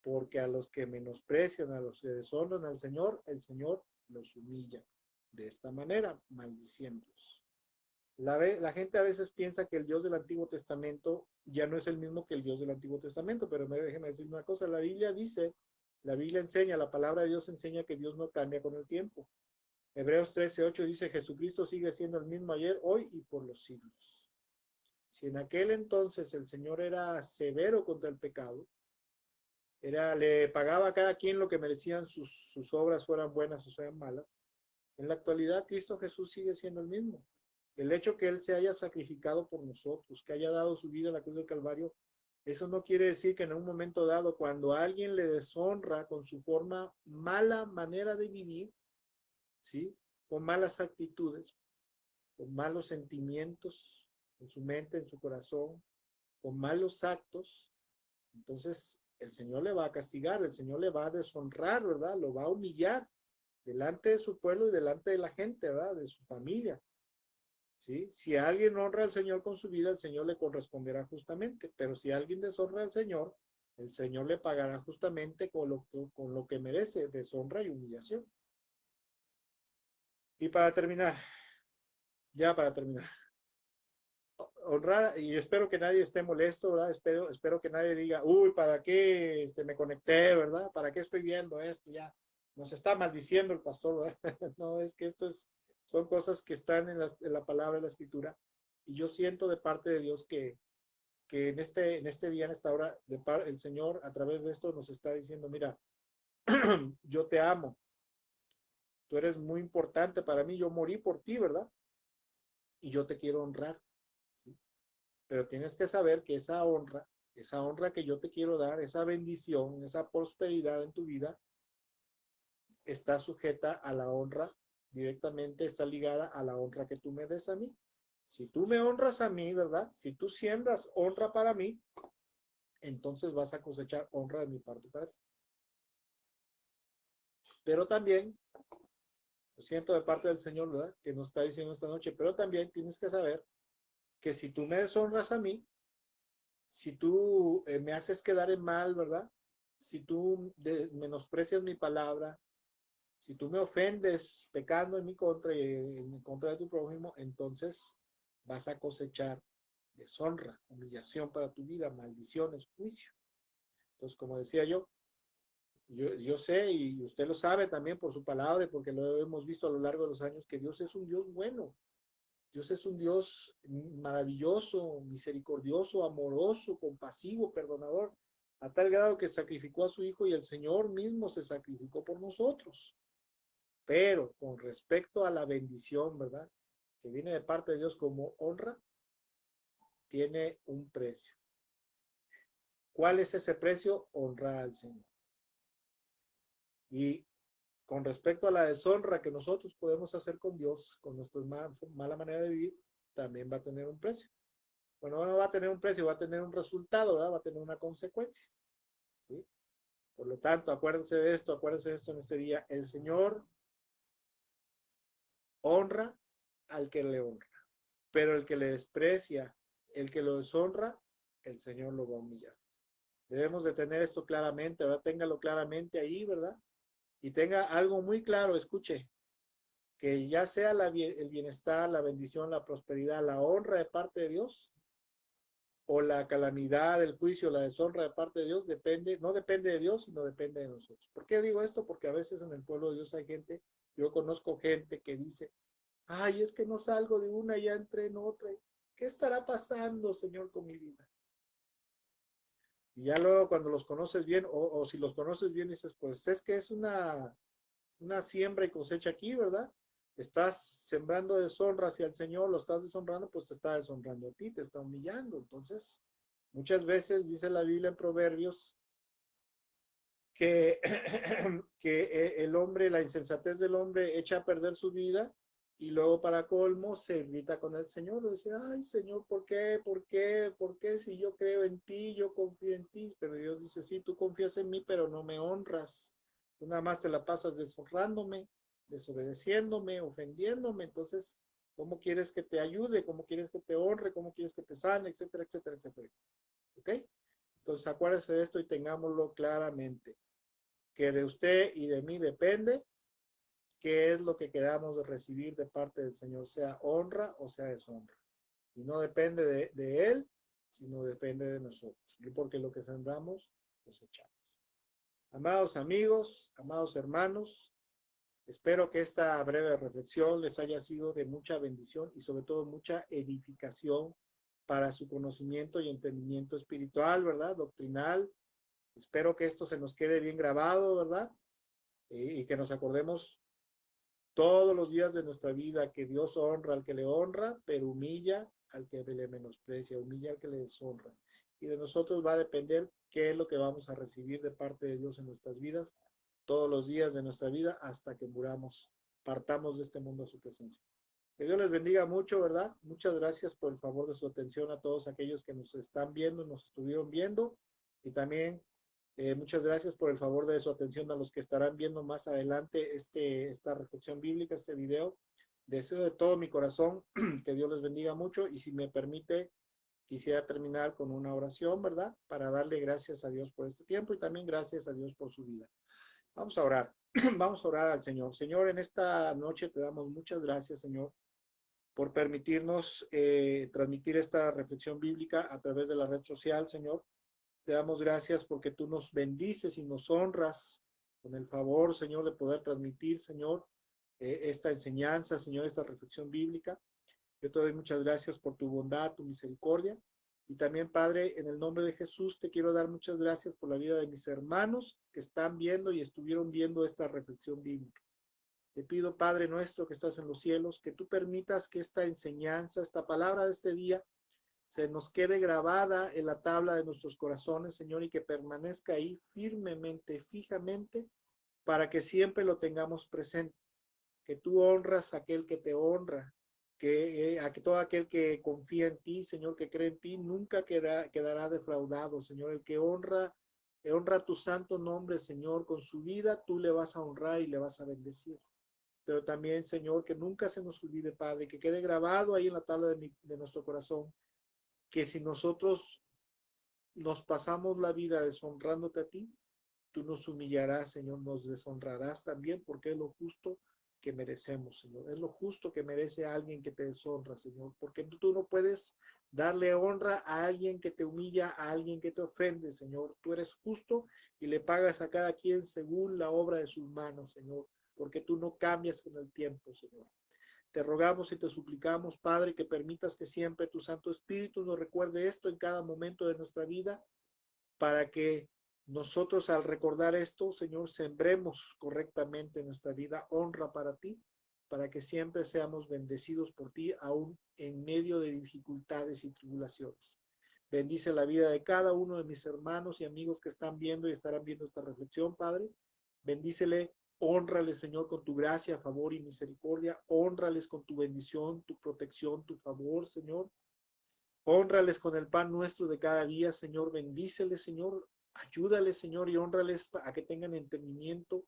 Porque a los que menosprecian, a los que deshonran al Señor, el Señor los humilla de esta manera, maldiciéndolos. La gente a veces piensa que el Dios del Antiguo Testamento ya no es el mismo que el Dios del Antiguo Testamento, pero déjenme decir una cosa, la Biblia dice, la Biblia enseña, la palabra de Dios enseña que Dios no cambia con el tiempo. Hebreos 13:8 dice, Jesucristo sigue siendo el mismo ayer, hoy y por los siglos. Si en aquel entonces el Señor era severo contra el pecado, le pagaba a cada quien lo que merecían sus obras, fueran buenas o sean malas, en la actualidad Cristo Jesús sigue siendo el mismo. El hecho que Él se haya sacrificado por nosotros, que haya dado su vida en la cruz del Calvario, eso no quiere decir que en un momento dado, cuando alguien le deshonra con su forma, mala manera de vivir, ¿sí? Con malas actitudes, con malos sentimientos en su mente, en su corazón, con malos actos, entonces el Señor le va a castigar, el Señor le va a deshonrar, ¿verdad? Lo va a humillar delante de su pueblo y delante de la gente, ¿verdad? De su familia. ¿Sí? Si alguien honra al Señor con su vida, el Señor le corresponderá justamente, pero si alguien deshonra al Señor, el Señor le pagará justamente con lo que merece, deshonra y humillación. Y para terminar, ya para terminar, honrar, y espero que nadie esté molesto, ¿verdad? Espero que nadie diga, uy, ¿para qué me conecté, ¿verdad? ¿Para qué estoy viendo esto? Ya nos está maldiciendo el pastor, ¿verdad? No, es que son cosas que están en la palabra de la escritura. Y yo siento de parte de Dios que en este día, en esta hora, el Señor a través de esto nos está diciendo, mira, yo te amo, tú eres muy importante para mí, yo morí por ti, ¿verdad? Y yo te quiero honrar, ¿sí? Pero tienes que saber que esa honra que yo te quiero dar, esa bendición, esa prosperidad en tu vida, está sujeta a la honra, directamente está ligada a la honra que tú me des a mí. Si tú me honras a mí, ¿verdad? Si tú siembras honra para mí, entonces vas a cosechar honra de mi parte para ti. Pero también, lo siento de parte del Señor, ¿verdad? Que nos está diciendo esta noche, pero también tienes que saber que si tú me deshonras a mí, si tú me haces quedar en mal, ¿verdad? Si tú menosprecias mi palabra, si tú me ofendes pecando en mi contra y en contra de tu prójimo, entonces vas a cosechar deshonra, humillación para tu vida, maldiciones, juicio. Entonces, como decía yo sé y usted lo sabe también por su palabra y porque lo hemos visto a lo largo de los años, que Dios es un Dios bueno. Dios es un Dios maravilloso, misericordioso, amoroso, compasivo, perdonador, a tal grado que sacrificó a su Hijo y el Señor mismo se sacrificó por nosotros. Pero con respecto a la bendición, ¿verdad? Que viene de parte de Dios como honra, tiene un precio. ¿Cuál es ese precio? Honrar al Señor. Y con respecto a la deshonra que nosotros podemos hacer con Dios, con nuestra mala manera de vivir, también va a tener un precio. Bueno, no va a tener un precio, va a tener un resultado, ¿verdad? Va a tener una consecuencia. ¿Sí? Por lo tanto, acuérdense de esto en este día. El Señor honra al que le honra, pero el que le desprecia, el que lo deshonra, el Señor lo va a humillar. Debemos de tener esto claramente, ¿verdad? Téngalo claramente ahí, ¿verdad? Y tenga algo muy claro, escuche, que ya sea el bienestar, la bendición, la prosperidad, la honra de parte de Dios, o la calamidad, el juicio, la deshonra de parte de Dios, no depende de Dios, sino depende de nosotros. ¿Por qué digo esto? Porque a veces en el pueblo de Dios hay gente, yo conozco gente que dice, ay, es que no salgo de una, ya entré en otra. ¿Qué estará pasando, Señor, con mi vida? Y ya luego cuando los conoces bien, o si los conoces bien, dices, pues es que es una siembra y cosecha aquí, ¿verdad? Estás sembrando deshonra hacia el Señor, lo estás deshonrando, pues te está deshonrando a ti, te está humillando. Entonces, muchas veces dice la Biblia en Proverbios que, que el hombre, la insensatez del hombre echa a perder su vida y luego para colmo se irrita con el Señor, le dice, ay Señor, ¿por qué? ¿Por qué? ¿Por qué? Si yo creo en ti, yo confío en ti, pero Dios dice, sí, tú confías en mí, pero no me honras, tú nada más te la pasas deshonrándome, desobedeciéndome, ofendiéndome, entonces cómo quieres que te ayude, cómo quieres que te honre, cómo quieres que te sane, etcétera, etcétera, etcétera. ¿Ok? Entonces acuérdese de esto y tengámoslo claramente, que de usted y de mí depende qué es lo que queramos recibir de parte del Señor, sea honra o sea deshonra. Y no depende de Él, sino depende de nosotros. Y porque lo que sembramos, cosechamos. Amados amigos, amados hermanos, espero que esta breve reflexión les haya sido de mucha bendición y sobre todo mucha edificación para su conocimiento y entendimiento espiritual, ¿verdad? Doctrinal. Espero que esto se nos quede bien grabado, ¿verdad? Y que nos acordemos todos los días de nuestra vida que Dios honra al que le honra, pero humilla al que le menosprecia, humilla al que le deshonra. Y de nosotros va a depender qué es lo que vamos a recibir de parte de Dios en nuestras vidas, todos los días de nuestra vida hasta que muramos, partamos de este mundo a su presencia. Que Dios les bendiga mucho, ¿verdad? Muchas gracias por el favor de su atención a todos aquellos que nos están viendo, nos estuvieron viendo, y también muchas gracias por el favor de su atención a los que estarán viendo más adelante esta reflexión bíblica, este video. Deseo de todo mi corazón que Dios les bendiga mucho, y si me permite, quisiera terminar con una oración, ¿verdad? Para darle gracias a Dios por este tiempo y también gracias a Dios por su vida. Vamos a orar. Vamos a orar al Señor. Señor, en esta noche te damos muchas gracias, Señor, por permitirnos transmitir esta reflexión bíblica a través de la red social, Señor. Te damos gracias porque tú nos bendices y nos honras con el favor, Señor, de poder transmitir, Señor, esta enseñanza, Señor, esta reflexión bíblica. Yo te doy muchas gracias por tu bondad, tu misericordia. Y también, Padre, en el nombre de Jesús, te quiero dar muchas gracias por la vida de mis hermanos que están viendo y estuvieron viendo esta reflexión bíblica. Te pido, Padre nuestro que estás en los cielos, que tú permitas que esta enseñanza, esta palabra de este día, se nos quede grabada en la tabla de nuestros corazones, Señor, y que permanezca ahí firmemente, fijamente, para que siempre lo tengamos presente. Que tú honras a aquel que te honra, que a que todo aquel que confía en ti, Señor, que cree en ti, nunca quedará defraudado, Señor. El que honra tu santo nombre, Señor, con su vida, tú le vas a honrar y le vas a bendecir. Pero también, Señor, que nunca se nos olvide, Padre, que quede grabado ahí en la tabla de nuestro corazón, que si nosotros nos pasamos la vida deshonrándote a ti, tú nos humillarás, Señor, nos deshonrarás también, porque es lo justo que merecemos, Señor. Es lo justo que merece a alguien que te deshonra, Señor, porque tú no puedes darle honra a alguien que te humilla, a alguien que te ofende, Señor. Tú eres justo y le pagas a cada quien según la obra de sus manos, Señor, porque tú no cambias con el tiempo, Señor. Te rogamos y te suplicamos, Padre, que permitas que siempre tu Santo Espíritu nos recuerde esto en cada momento de nuestra vida, para que nosotros al recordar esto, Señor, sembremos correctamente en nuestra vida honra para ti, para que siempre seamos bendecidos por ti, aún en medio de dificultades y tribulaciones. Bendice la vida de cada uno de mis hermanos y amigos que están viendo y estarán viendo esta reflexión, Padre. Bendícele. Hónrales, Señor, con tu gracia, favor y misericordia. Hónrales con tu bendición, tu protección, tu favor, Señor. Hónrales con el pan nuestro de cada día, Señor. Bendíceles, Señor. Ayúdales, Señor, y hónrales a que tengan entendimiento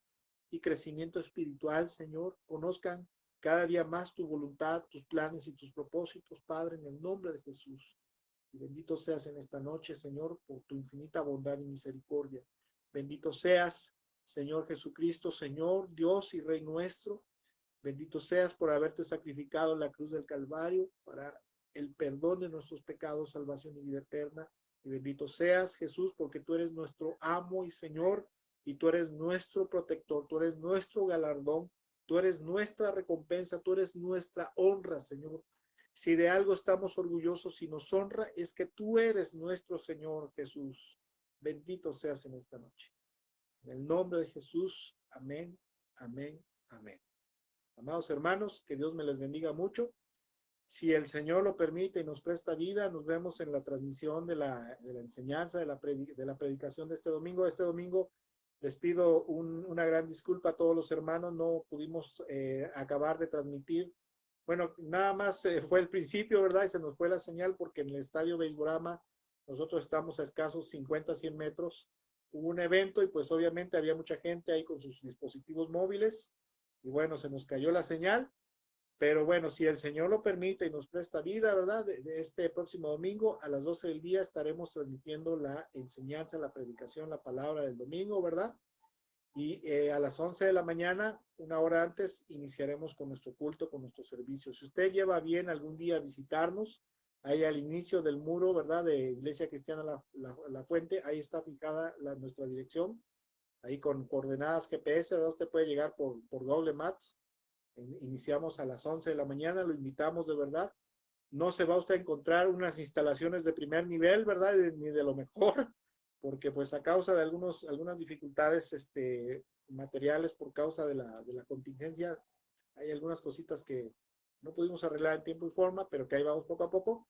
y crecimiento espiritual, Señor. Conozcan cada día más tu voluntad, tus planes y tus propósitos, Padre, en el nombre de Jesús. Y bendito seas en esta noche, Señor, por tu infinita bondad y misericordia. Bendito seas, Señor Jesucristo, Señor, Dios y Rey nuestro. Bendito seas por haberte sacrificado en la cruz del Calvario para el perdón de nuestros pecados, salvación y vida eterna. Y bendito seas, Jesús, porque tú eres nuestro amo y Señor, y tú eres nuestro protector, tú eres nuestro galardón, tú eres nuestra recompensa, tú eres nuestra honra, Señor. Si de algo estamos orgullosos y nos honra, es que tú eres nuestro Señor Jesús. Bendito seas en esta noche. En el nombre de Jesús, amén, amén, amén. Amados hermanos, que Dios me les bendiga mucho. Si el Señor lo permite y nos presta vida, nos vemos en la transmisión de la enseñanza, de la predicación de este domingo. Este domingo les pido una gran disculpa a todos los hermanos, no pudimos acabar de transmitir. Bueno, nada más fue el principio, ¿verdad? Y se nos fue la señal porque en el estadio Beisborama nosotros estamos a escasos 50, 100 metros. Hubo un evento y pues obviamente había mucha gente ahí con sus dispositivos móviles y bueno, se nos cayó la señal, Pero bueno, si el Señor lo permite y nos presta vida, ¿verdad? De este próximo domingo a las 12 del día estaremos transmitiendo la enseñanza, la predicación, la palabra del domingo, ¿verdad? Y a las 11 de la mañana, una hora antes, iniciaremos con nuestro culto, con nuestro servicio. Si usted lleva bien algún día a visitarnos, ahí al inicio del muro, ¿verdad? De Iglesia Cristiana La Fuente, ahí está fijada nuestra dirección, ahí con coordenadas GPS, ¿verdad? Usted puede llegar por Google Maps. Iniciamos a las 11 de la mañana, lo invitamos de verdad. No se va usted a encontrar unas instalaciones de primer nivel, ¿verdad? Ni de lo mejor, porque pues a causa de algunas dificultades materiales por causa de la contingencia, hay algunas cositas que no pudimos arreglar en tiempo y forma, pero que ahí vamos poco a poco.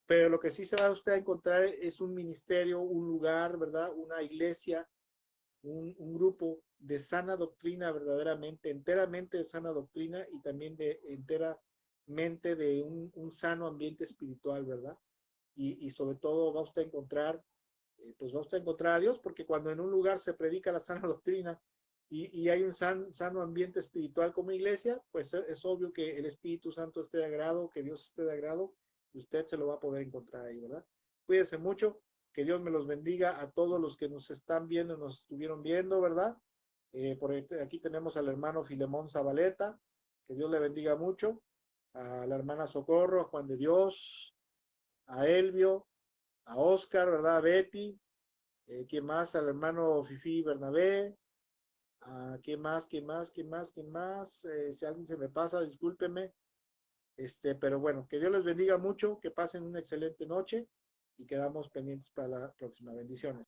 Pero lo que sí se va usted a encontrar es un ministerio, un lugar, ¿verdad? Una iglesia, un grupo de sana doctrina verdaderamente, enteramente de sana doctrina y también de enteramente de un sano ambiente espiritual, ¿verdad? Y sobre todo va usted a encontrar, pues va usted a encontrar a Dios, porque cuando en un lugar se predica la sana doctrina y hay un sano ambiente espiritual como iglesia, pues es obvio que el Espíritu Santo esté de agrado, que Dios esté de agrado, y usted se lo va a poder encontrar ahí, ¿verdad? Cuídense mucho, que Dios me los bendiga a todos los que nos están viendo, nos estuvieron viendo, ¿verdad? Por aquí tenemos al hermano Filemón Zabaleta, que Dios le bendiga mucho, a la hermana Socorro, a Juan de Dios, a Elvio, a Oscar, ¿verdad? A Betty, ¿quién más? Al hermano Fifi Bernabé, ¿quién más? ¿Quién más? ¿Quién más? ¿Quién más? Si alguien se me pasa, discúlpeme. Pero bueno, que Dios les bendiga mucho, que pasen una excelente noche y quedamos pendientes para la próxima. Bendiciones.